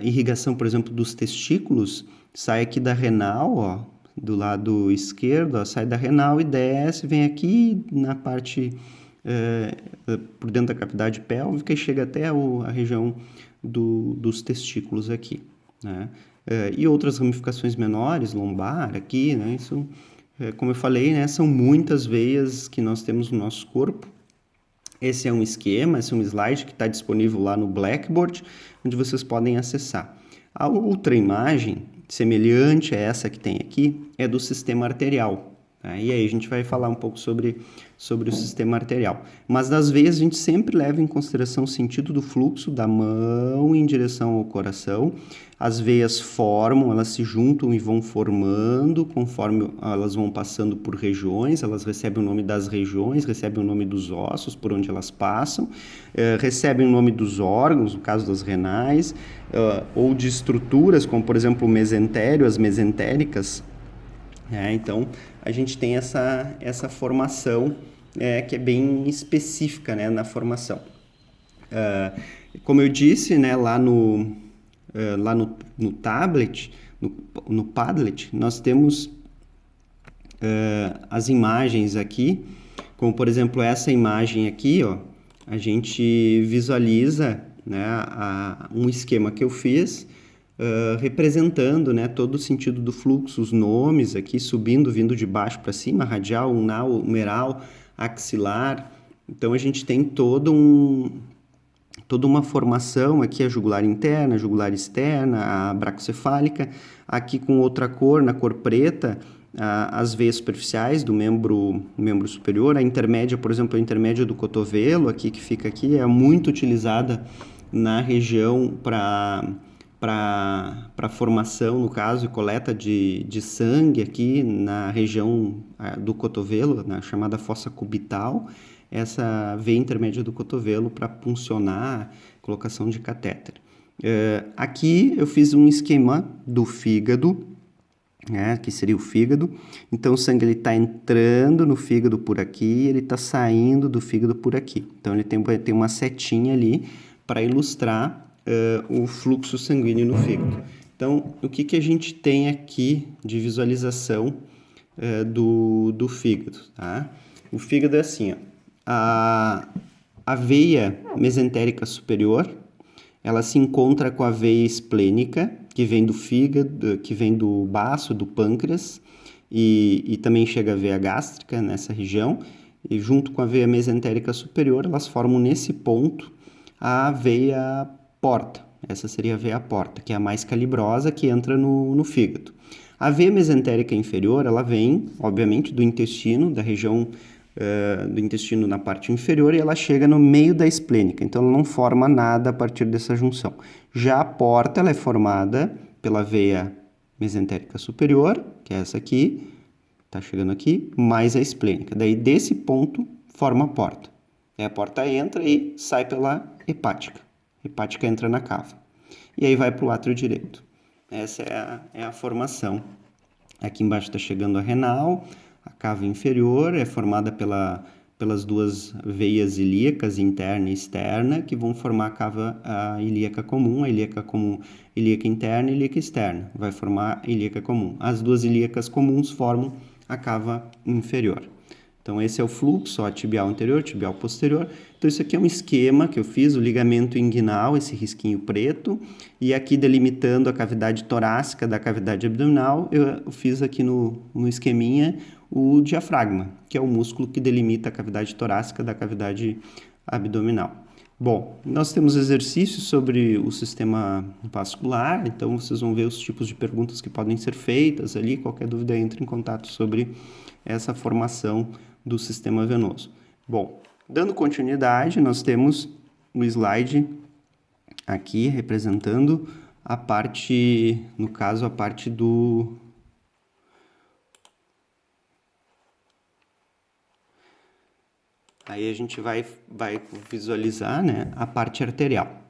S1: irrigação, por exemplo, dos testículos, sai aqui da renal, ó, do lado esquerdo, ó, sai da renal e desce, vem aqui na parte por dentro da cavidade pélvica e chega até a região dos testículos aqui, né? E outras ramificações menores, lombar aqui, né? Isso, como eu falei, né, são muitas veias que nós temos no nosso corpo. Esse é um esquema, esse é um slide que está disponível lá no Blackboard, onde vocês podem acessar. A outra imagem, semelhante a essa que tem aqui, é do sistema arterial. Tá? E aí a gente vai falar um pouco sobre o sistema arterial. Mas das veias a gente sempre leva em consideração o sentido do fluxo da mão em direção ao coração. As veias formam, elas se juntam e vão formando conforme elas vão passando por regiões, elas recebem o nome das regiões, recebem o nome dos ossos por onde elas passam, recebem o nome dos órgãos, no caso das renais, ou de estruturas, como por exemplo o mesentério, as mesentéricas. Então, a gente tem essa formação que é bem específica, né, na formação. Como eu disse, né, lá no tablet, no Padlet, nós temos as imagens aqui Como, por exemplo, essa imagem aqui, ó, a gente visualiza, né, um esquema que eu fiz representando, né, todo o sentido do fluxo, os nomes aqui subindo, vindo de baixo para cima, radial, unal, humeral, axilar. Então, a gente tem toda uma formação aqui, a jugular interna, a jugular externa, a bracocefálica, aqui com outra cor, na cor preta, as veias superficiais do membro superior, a intermédia, por exemplo, a intermédia do cotovelo, aqui que fica aqui, é muito utilizada na região para formação, no caso, e coleta de sangue aqui na região do cotovelo, na chamada fossa cubital, essa veia intermédia do cotovelo para puncionar, colocação de catéter. Aqui eu fiz um esquema do fígado, né, que seria o fígado. Então o sangue está entrando no fígado por aqui, ele está saindo do fígado por aqui. Então ele tem uma setinha ali para ilustrar o fluxo sanguíneo no fígado. Então o que a gente tem aqui de visualização do fígado? Tá? O fígado é assim, ó, a veia mesentérica superior, ela se encontra com a veia esplênica, que vem do fígado, que vem do baço, do pâncreas, e também chega a veia gástrica nessa região, e junto com a veia mesentérica superior, elas formam nesse ponto a veia porta. Essa seria a veia porta, que é a mais calibrosa, que entra no fígado. A veia mesentérica inferior, ela vem, obviamente, do intestino, da região do intestino na parte inferior, e ela chega no meio da esplênica, então ela não forma nada a partir dessa junção. Já a porta, ela é formada pela veia mesentérica superior, que é essa aqui, tá chegando aqui, mais a esplênica. Daí desse ponto forma a porta. Aí a porta entra e sai pela hepática. A hepática entra na cava. E aí vai para o átrio direito. Essa é a formação. Aqui embaixo está chegando a renal. A cava inferior é formada pelas duas veias ilíacas, interna e externa, que vão formar a cava ilíaca comum, ilíaca interna e ilíaca externa. Vai formar a ilíaca comum. As duas ilíacas comuns formam a cava inferior. Então, esse é o fluxo, ó, tibial anterior, tibial posterior. Então, isso aqui é um esquema que eu fiz, o ligamento inguinal, esse risquinho preto, e aqui delimitando a cavidade torácica da cavidade abdominal, eu fiz aqui no esqueminha o diafragma, que é o músculo que delimita a cavidade torácica da cavidade abdominal. Bom, nós temos exercícios sobre o sistema vascular, então vocês vão ver os tipos de perguntas que podem ser feitas ali. Qualquer dúvida, entre em contato sobre essa formação do sistema venoso. Bom, dando continuidade, nós temos o slide aqui representando a parte, no caso, a parte do... Aí a gente vai visualizar, né, a parte arterial.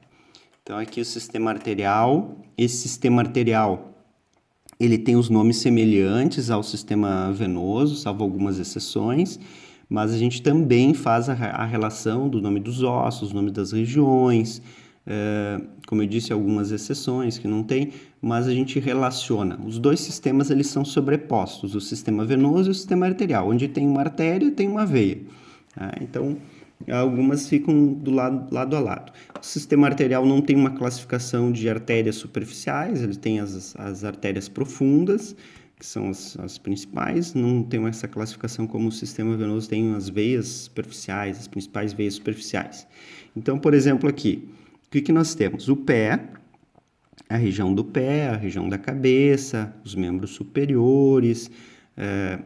S1: Então, aqui o sistema arterial. Esse sistema arterial, ele tem os nomes semelhantes ao sistema venoso, salvo algumas exceções, mas a gente também faz a relação do nome dos ossos, nome das regiões, como eu disse, algumas exceções que não tem, mas a gente relaciona. Os dois sistemas, eles são sobrepostos, o sistema venoso e o sistema arterial. Onde tem uma artéria, tem uma veia. Então, algumas ficam do lado a lado. O sistema arterial não tem uma classificação de artérias superficiais, ele tem as artérias profundas, que são as principais, não tem essa classificação como o sistema venoso tem as veias superficiais, as principais veias superficiais. Então, por exemplo, aqui, o que nós temos? O pé, a região do pé, a região da cabeça, os membros superiores,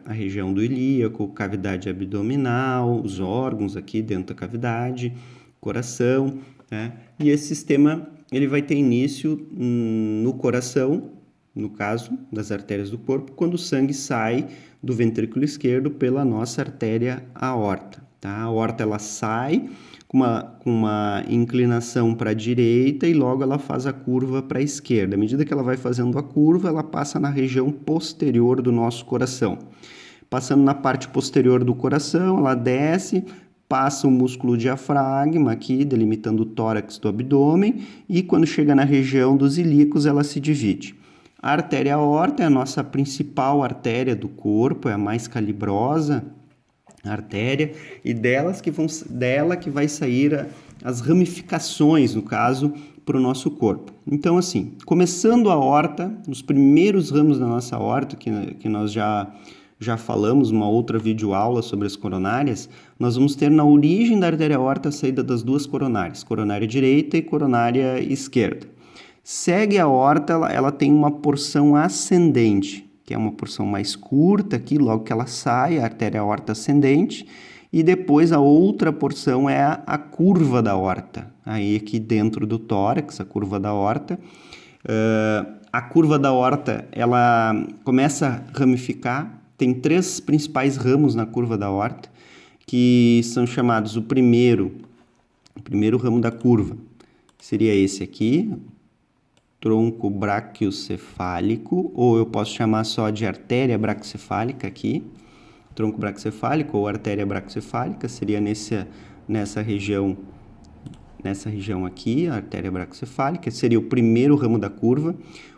S1: a região do ilíaco, cavidade abdominal, os órgãos aqui dentro da cavidade, coração, né? E esse sistema, ele vai ter início no coração, no caso das artérias do corpo, quando o sangue sai do ventrículo esquerdo pela nossa artéria aorta, tá? A aorta, ela sai com uma inclinação para a direita e logo ela faz a curva para a esquerda. À medida que ela vai fazendo a curva, ela passa na região posterior do nosso coração. Passando na parte posterior do coração, ela desce, passa o músculo diafragma aqui, delimitando o tórax do abdômen, e quando chega na região dos ilíacos, ela se divide. A artéria aorta é a nossa principal artéria do corpo, é a mais calibrosa, a artéria, e dela que vai sair as ramificações, no caso, para o nosso corpo. Então, assim, começando a aorta, os primeiros ramos da nossa aorta, que nós já falamos, uma outra videoaula sobre as coronárias, nós vamos ter na origem da artéria aorta a saída das duas coronárias, coronária direita e coronária esquerda. Segue a aorta, ela tem uma porção ascendente, que é uma porção mais curta aqui, logo que ela sai, a artéria aorta ascendente, e depois a outra porção é a curva da aorta, aí aqui dentro do tórax, a curva da aorta. A curva da aorta, ela começa a ramificar, tem 3 principais ramos na curva da aorta, que são chamados o primeiro ramo da curva, seria esse aqui, tronco braquiocefálico, ou eu posso chamar só de artéria braquiocefálica aqui, tronco braquiocefálico ou artéria braquiocefálica, seria nessa região aqui, a artéria braquiocefálica, seria o primeiro ramo da curva.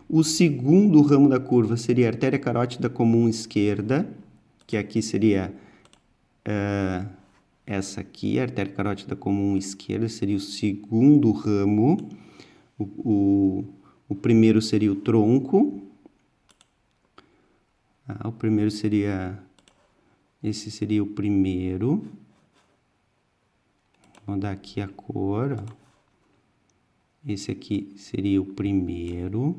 S1: O segundo ramo da curva seria a artéria carótida comum esquerda, que aqui seria essa aqui, a artéria carótida comum esquerda, seria o segundo ramo. O primeiro seria o tronco. O primeiro seria... Esse seria o primeiro. Vou dar aqui a cor. Esse aqui seria o primeiro.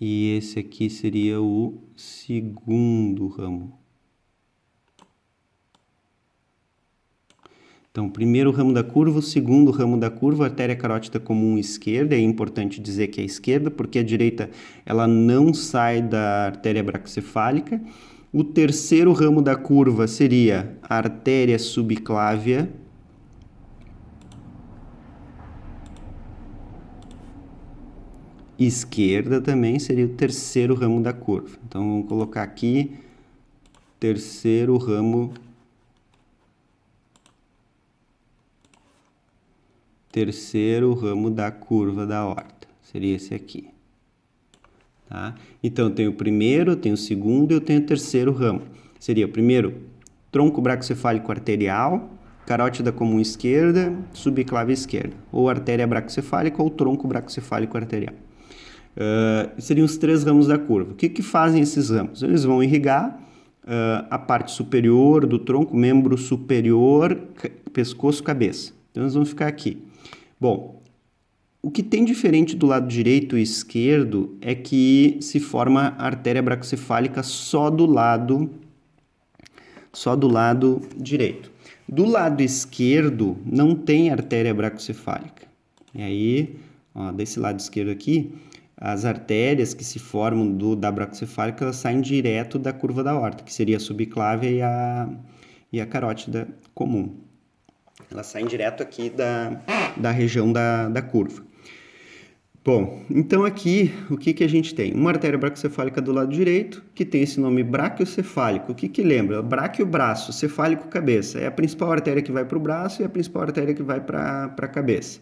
S1: E esse aqui seria o segundo ramo. Então, o primeiro ramo da curva, o segundo ramo da curva, artéria carótida comum esquerda. É importante dizer que é esquerda, porque a direita ela não sai da artéria braquiocefálica. O terceiro ramo da curva seria a artéria subclávia. Esquerda também seria o terceiro ramo da curva. Então, vamos colocar aqui terceiro ramo da curva da aorta, seria esse aqui, tá? Então, tem o primeiro, tem o segundo e eu tenho o terceiro ramo. Seria o primeiro, tronco braquiocefálico arterial, carótida comum esquerda, subclávia esquerda, ou artéria braquiocefálica ou tronco braquiocefálico arterial. Seriam os 3 ramos da curva. O que fazem esses ramos? Eles vão irrigar a parte superior do tronco, membro superior, pescoço, cabeça. Então, eles vão ficar aqui. Bom, o que tem diferente do lado direito e esquerdo é que se forma a artéria braquiocefálica só do lado direito. Do lado esquerdo não tem artéria braquiocefálica. E aí, ó, desse lado esquerdo aqui, as artérias que se formam da braquiocefálica, elas saem direto da curva da aorta, que seria a subclávia e a carótida comum. Elas saem direto aqui da região da curva. Bom, então aqui, o que a gente tem? Uma artéria braquiocefálica do lado direito, que tem esse nome braquiocefálico. O que lembra? Bráquio, braço, cefálico, cabeça. É a principal artéria que vai para o braço e a principal artéria que vai para a cabeça.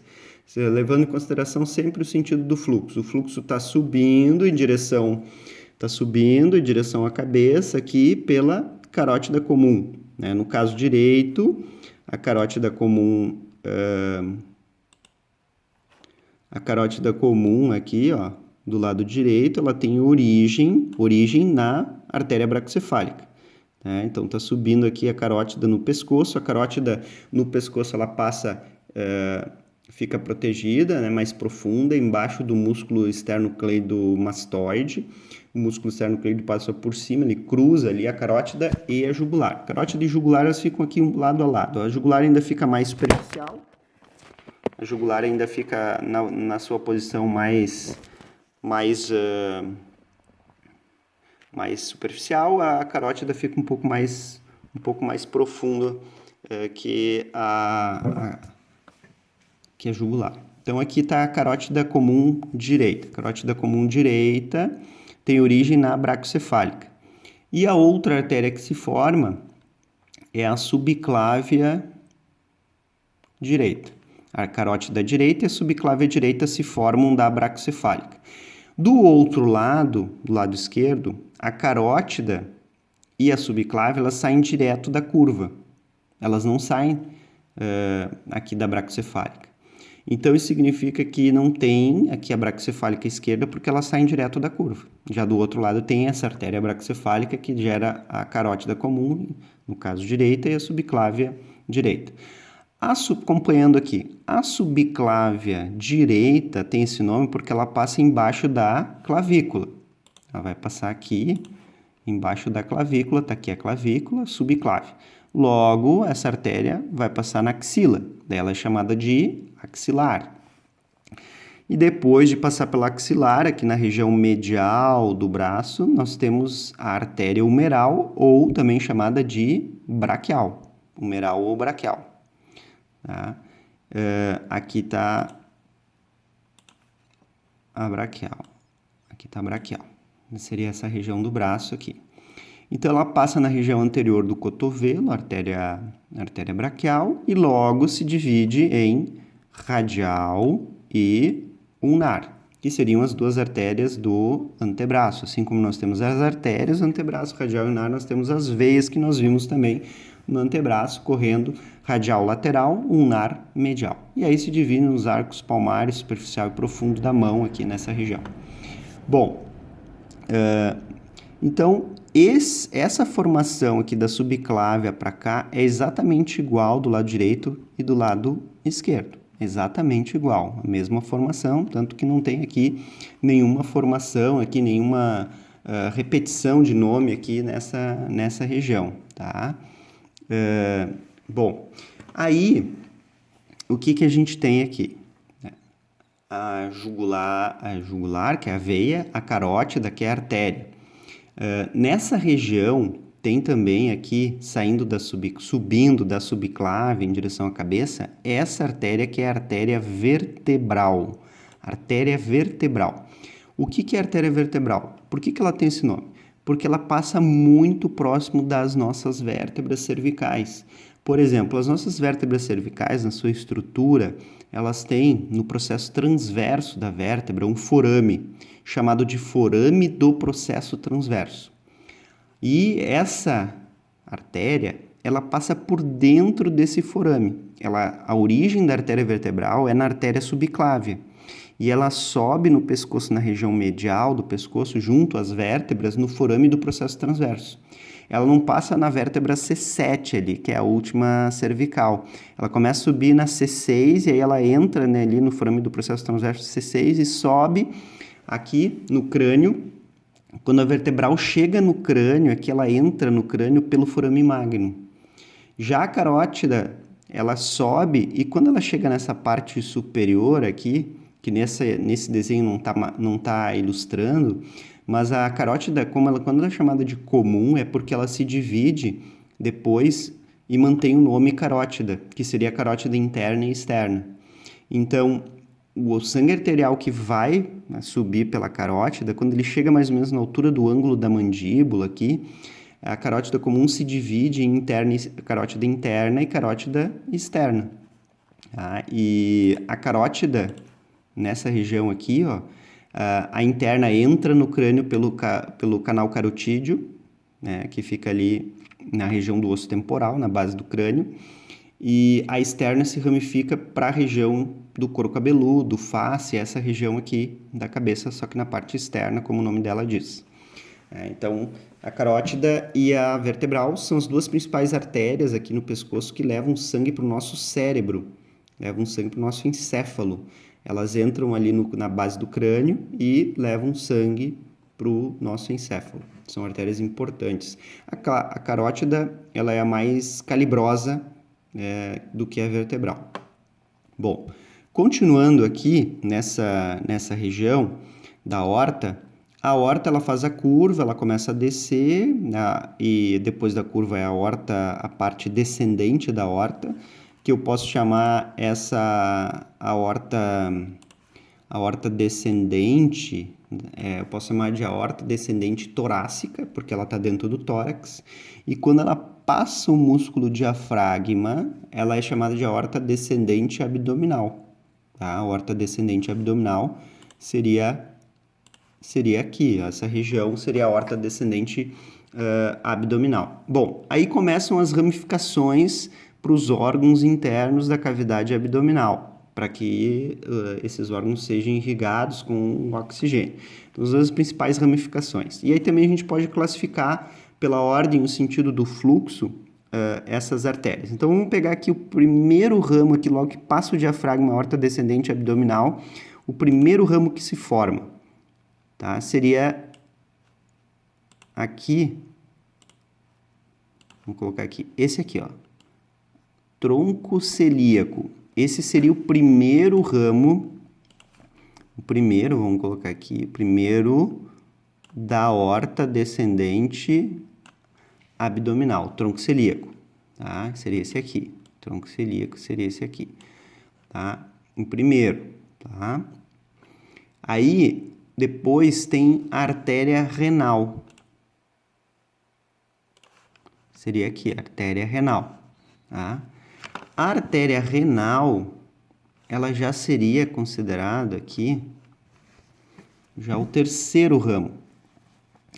S1: Levando em consideração sempre o sentido do fluxo. O fluxo está subindo em direção à cabeça aqui pela carótida comum, né? No caso direito, a carótida comum aqui, ó, do lado direito, ela tem origem na artéria braquiocefálica, né? Então, está subindo aqui a carótida no pescoço. A carótida no pescoço, ela passa, fica protegida, né, mais profunda, embaixo do músculo esternocleidomastoide. O músculo esternocleido passa por cima, ele cruza ali a carótida e a jugular. Carótida e jugular, elas ficam aqui lado a lado. A jugular ainda fica mais superficial. A jugular ainda fica na sua posição mais superficial. A carótida fica um pouco mais profundo que a jugular. Então, aqui está a carótida comum direita. Carótida comum direita tem origem na braquiocefálica. E a outra artéria que se forma é a subclávia direita. A carótida direita e a subclávia direita se formam da braquiocefálica. Do outro lado, do lado esquerdo, a carótida e a subclave, elas saem direto da curva. Elas não saem aqui da braquiocefálica. Então, isso significa que não tem aqui a braquiocefálica esquerda, porque elas saem direto da curva. Já do outro lado tem essa artéria braquiocefálica que gera a carótida comum, no caso direita, e a subclávia direita. Acompanhando aqui, a subclávia direita tem esse nome porque ela passa embaixo da clavícula. Ela vai passar aqui, embaixo da clavícula, está aqui a clavícula, subclave. Logo, essa artéria vai passar na axila, daí ela é chamada de axilar. E depois de passar pela axilar, aqui na região medial do braço, nós temos a artéria humeral, ou também chamada de braquial, humeral ou braquial. Tá? Aqui está a braquial, aqui está a braquial, seria essa região do braço aqui. Então, ela passa na região anterior do cotovelo, a artéria braquial, e logo se divide em radial e ulnar, que seriam as duas artérias do antebraço. Assim como nós temos as artérias do antebraço, radial e ulnar, nós temos as veias que nós vimos também no antebraço, correndo radial lateral, ulnar medial. E aí se divide nos arcos palmares, superficial e profundo da mão aqui nessa região. Bom, então, essa formação aqui da subclávia para cá é exatamente igual do lado direito e do lado esquerdo. Exatamente igual, a mesma formação, tanto que não tem aqui nenhuma formação, aqui nenhuma repetição de nome aqui nessa região, tá? Bom, aí, o que a gente tem aqui? A jugular, que é a veia, a carótida, que é a artéria. Nessa região, tem também aqui, subindo da subclave em direção à cabeça, essa artéria que é a artéria vertebral. Artéria vertebral. O que é artéria vertebral? Por que ela tem esse nome? Porque ela passa muito próximo das nossas vértebras cervicais. Por exemplo, as nossas vértebras cervicais, na sua estrutura, elas têm, no processo transverso da vértebra, um forame, chamado de forame do processo transverso. E essa artéria, ela passa por dentro desse forame. A origem da artéria vertebral é na artéria subclávia. E ela sobe no pescoço, na região medial do pescoço, junto às vértebras, no forame do processo transverso. Ela não passa na vértebra C7 ali, que é a última cervical. Ela começa a subir na C6 e aí ela entra, né, ali no forame do processo transverso C6 e sobe aqui no crânio. Quando a vertebral chega no crânio, aqui ela entra no crânio pelo forame magno. Já a carótida, ela sobe e quando ela chega nessa parte superior aqui, que nesse desenho não tá ilustrando, mas a carótida, quando ela é chamada de comum, é porque ela se divide depois e mantém o nome carótida, que seria a carótida interna e externa. Então, o sangue arterial que vai subir pela carótida, quando ele chega mais ou menos na altura do ângulo da mandíbula aqui, a carótida comum se divide em carótida interna e carótida externa. Tá? E a carótida, nessa região aqui, ó, a interna entra no crânio pelo canal carotídeo, né, que fica ali na região do osso temporal, na base do crânio, e a externa se ramifica para a região do couro cabeludo, face, essa região aqui da cabeça, só que na parte externa, como o nome dela diz. Então, a carótida e a vertebral são as duas principais artérias aqui no pescoço que levam sangue para o nosso cérebro, levam sangue para o nosso encéfalo. Elas entram ali na base do crânio e levam sangue para o nosso encéfalo. São artérias importantes. A carótida, ela é a mais calibrosa do que a vertebral. Bom, continuando aqui nessa região da aorta, a aorta ela faz a curva, ela começa a descer, e depois da curva é a aorta, a parte descendente da aorta, que eu posso chamar essa aorta descendente, eu posso chamar de aorta descendente torácica, porque ela está dentro do tórax, e quando ela passa o músculo diafragma, ela é chamada de aorta descendente abdominal. Tá? A aorta descendente abdominal seria aqui, essa região seria a aorta descendente abdominal. Bom, aí começam as ramificações para os órgãos internos da cavidade abdominal, para que esses órgãos sejam irrigados com oxigênio. Então, as principais ramificações. E aí também a gente pode classificar pela ordem, o sentido do fluxo, essas artérias. Então, vamos pegar aqui o primeiro ramo, aqui logo que passa o diafragma, aorta descendente abdominal, o primeiro ramo que se forma, tá? Seria aqui, vamos colocar aqui, esse aqui, ó, tronco celíaco. Esse seria o primeiro ramo, vamos colocar aqui, o primeiro da aorta descendente abdominal, tronco celíaco, tá? Seria esse aqui, tronco celíaco seria esse aqui, tá? Em primeiro, tá? Aí, depois tem a artéria renal. Seria aqui, artéria renal, tá? A artéria renal, ela já seria considerada aqui já o terceiro ramo.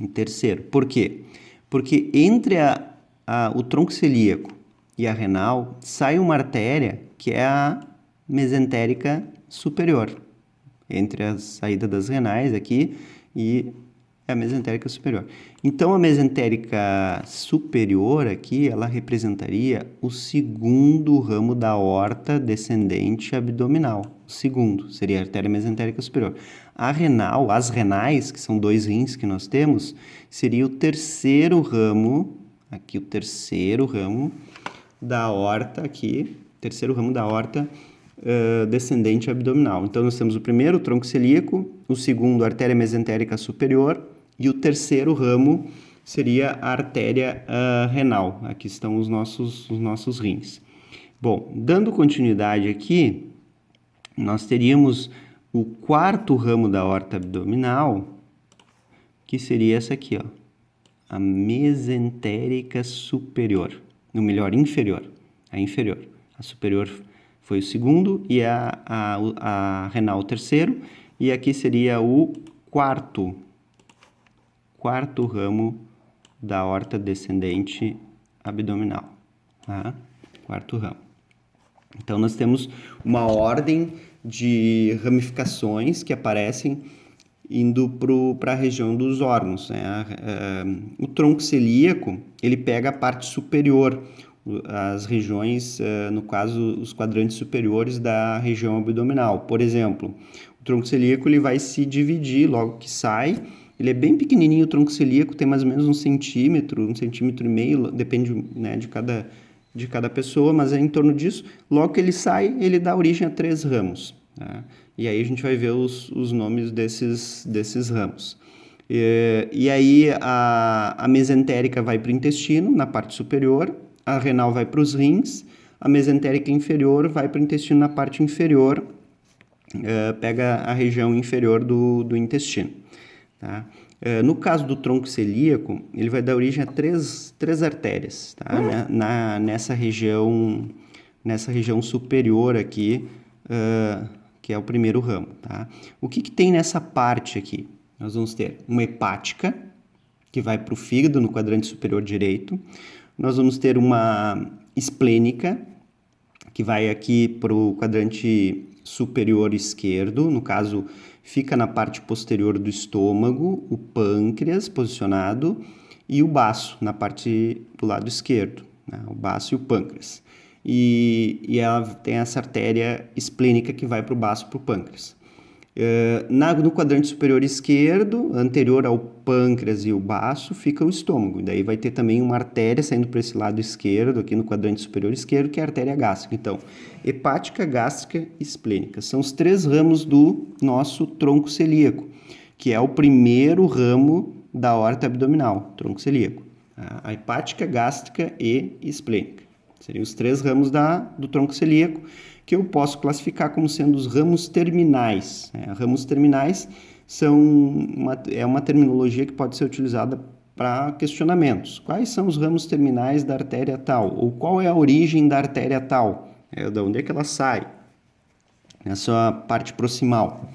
S1: O terceiro. Por quê? Porque entre o tronco celíaco e a renal sai uma artéria que é a mesentérica superior. Entre a saída das renais aqui e a mesentérica superior. Então, a mesentérica superior aqui, ela representaria o segundo ramo da aorta descendente abdominal. O segundo seria a artéria mesentérica superior. A renal, as renais, que são 2 rins que nós temos, seria o terceiro ramo, aqui o terceiro ramo da aorta aqui, terceiro ramo da aorta descendente abdominal. Então, nós temos o primeiro, o tronco celíaco, o segundo, a artéria mesentérica superior, e o terceiro ramo seria a artéria renal. Aqui estão os nossos rins. Bom, dando continuidade aqui, nós teríamos o quarto ramo da aorta abdominal, que seria essa aqui, ó, a mesentérica superior. Ou melhor, inferior. A inferior. A superior foi o segundo e a renal o terceiro. E aqui seria o quarto ramo da aorta descendente abdominal, tá? Quarto ramo. Então, nós temos uma ordem de ramificações que aparecem indo para a região dos órgãos, né? O tronco celíaco, ele pega a parte superior, as regiões, no caso, os quadrantes superiores da região abdominal. Por exemplo, o tronco celíaco ele vai se dividir logo que sai. Ele é bem pequenininho, o tronco celíaco tem mais ou menos 1 centímetro, 1,5 centímetros, depende, né, de cada pessoa, mas é em torno disso. Logo que ele sai, ele dá origem a 3 ramos. Tá? E aí a gente vai ver os nomes desses ramos. E aí a mesentérica vai para o intestino, na parte superior, a renal vai para os rins, a mesentérica inferior vai para o intestino na parte inferior, pega a região inferior do intestino. Tá? No caso do tronco celíaco, ele vai dar origem a três artérias, tá? Nessa região superior aqui, que é o primeiro ramo. Tá? O que tem nessa parte aqui? Nós vamos ter uma hepática, que vai para o fígado, no quadrante superior direito. Nós vamos ter uma esplênica, que vai aqui para o quadrante superior esquerdo, no caso, fica na parte posterior do estômago, o pâncreas posicionado e o baço na parte do lado esquerdo, né? O baço e o pâncreas. E ela tem essa artéria esplênica que vai para o baço para o pâncreas. No quadrante superior esquerdo, anterior ao pâncreas e o baço, fica o estômago. E daí vai ter também uma artéria saindo para esse lado esquerdo, aqui no quadrante superior esquerdo, que é a artéria gástrica. Então, hepática, gástrica e esplênica. São os 3 ramos do nosso tronco celíaco, que é o primeiro ramo da aorta abdominal, tronco celíaco. A hepática, gástrica e esplênica. Seriam os 3 ramos do tronco celíaco, que eu posso classificar como sendo os ramos terminais. Ramos terminais é uma terminologia que pode ser utilizada para questionamentos. Quais são os ramos terminais da artéria tal? Ou qual é a origem da artéria tal? De onde é que ela sai? Nessa parte proximal.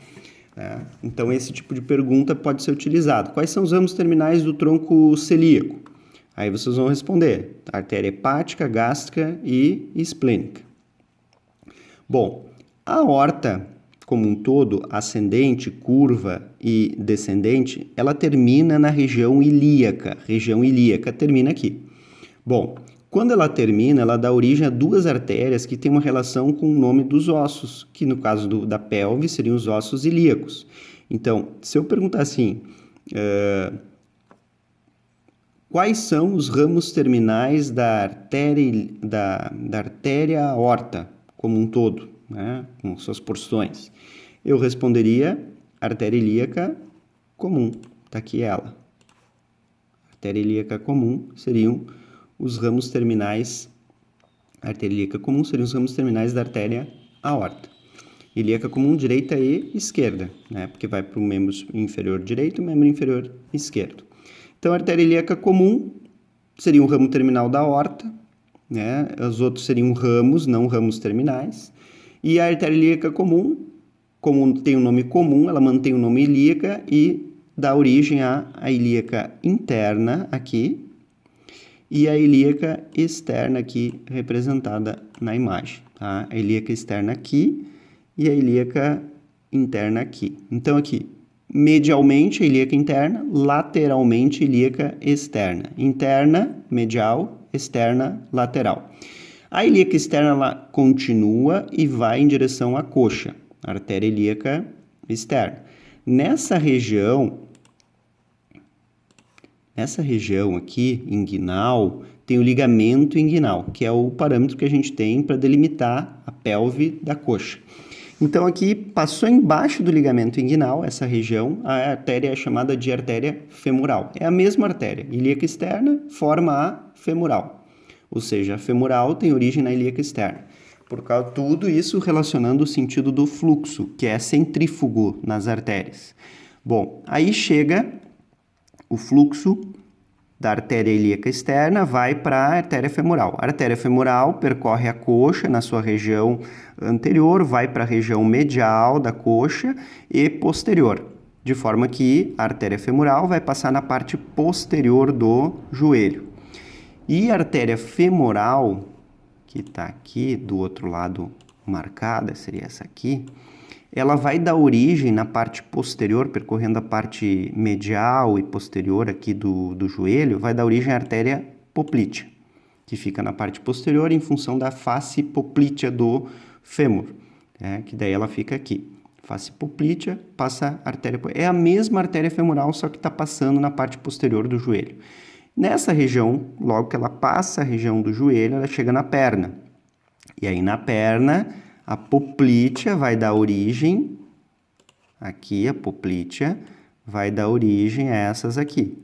S1: né? Então, esse tipo de pergunta pode ser utilizado. Quais são os ramos terminais do tronco celíaco? Aí vocês vão responder: artéria hepática, gástrica e esplênica. Bom, a aorta como um todo, ascendente, curva e descendente, ela termina na região ilíaca. Região ilíaca termina aqui. Bom, quando ela termina, ela dá origem a duas artérias que têm uma relação com o nome dos ossos, que no caso da pelve seriam os ossos ilíacos. Então, se eu perguntar assim, quais são os ramos terminais da artéria aorta como um todo, né, com suas porções? Eu responderia artéria ilíaca comum. Está aqui ela. Artéria ilíaca comum seriam os ramos terminais. Artéria ilíaca comum seriam os ramos terminais da artéria aorta. Ilíaca comum direita e esquerda, né, porque vai para o membro inferior direito e o membro inferior esquerdo. Então, a artéria ilíaca comum seria um ramo terminal da aorta, né? Os outros seriam ramos, não ramos terminais. E a artéria ilíaca comum, como tem o nome comum, ela mantém o nome ilíaca e dá origem à ilíaca interna aqui e a ilíaca externa aqui representada na imagem, tá? A ilíaca externa aqui e a ilíaca interna aqui. Então, aqui, medialmente, a ilíaca interna, lateralmente, a ilíaca externa. Interna, medial, externa, lateral. A ilíaca externa ela continua e vai em direção à coxa, a artéria ilíaca externa. Nessa região aqui, inguinal, tem o ligamento inguinal, que é o parâmetro que a gente tem para delimitar a pelve da coxa. Então, aqui, passou embaixo do ligamento inguinal, essa região, a artéria é chamada de artéria femoral. É a mesma artéria. Ilíaca externa forma a femoral. Ou seja, a femoral tem origem na ilíaca externa. Por causa de tudo isso relacionando o sentido do fluxo, que é centrífugo nas artérias. Bom, aí chega o fluxo da artéria ilíaca externa, vai para a artéria femoral. A artéria femoral percorre a coxa na sua região anterior, vai para a região medial da coxa e posterior, de forma que a artéria femoral vai passar na parte posterior do joelho. E a artéria femoral, que está aqui do outro lado marcada, seria essa aqui, ela vai dar origem na parte posterior, percorrendo a parte medial e posterior aqui do joelho, vai dar origem à artéria poplítea, que fica na parte posterior em função da face poplítea do fêmur, que daí ela fica aqui. Face poplítea, passa a artéria... É a mesma artéria femoral, só que está passando na parte posterior do joelho. Nessa região, logo que ela passa a região do joelho, ela chega na perna. E aí na perna, a poplítea vai dar origem, aqui a poplítea vai dar origem a essas aqui.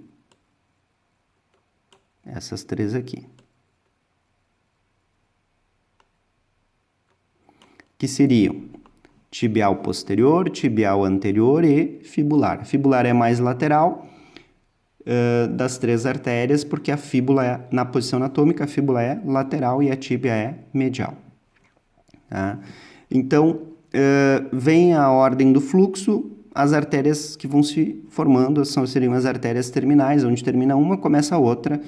S1: Essas três aqui. Que seriam tibial posterior, tibial anterior e fibular. A fibular é mais lateral das três artérias, porque a fíbula é, na posição anatômica, a fíbula é lateral e a tíbia é medial. Tá? Então, vem a ordem do fluxo, as artérias que vão se formando seriam as artérias terminais, onde termina uma, começa a outra,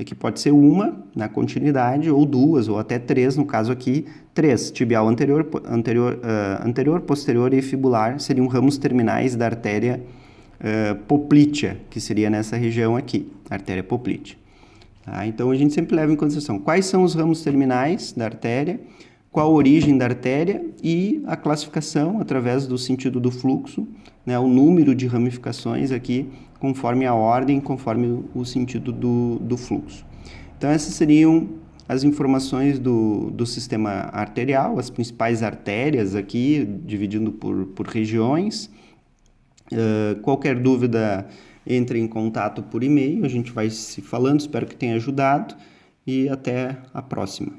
S1: que pode ser uma na continuidade, ou duas, ou até três, no caso aqui, três. Tibial anterior, posterior e fibular seriam ramos terminais da artéria poplítea, que seria nessa região aqui, artéria poplítea. Tá? Então, a gente sempre leva em consideração quais são os ramos terminais da artéria, qual a origem da artéria e a classificação através do sentido do fluxo, né, o número de ramificações aqui, conforme a ordem, conforme o sentido do fluxo. Então, essas seriam as informações do sistema arterial, as principais artérias aqui, dividindo por regiões. Qualquer dúvida, entre em contato por e-mail, a gente vai se falando, espero que tenha ajudado e até a próxima.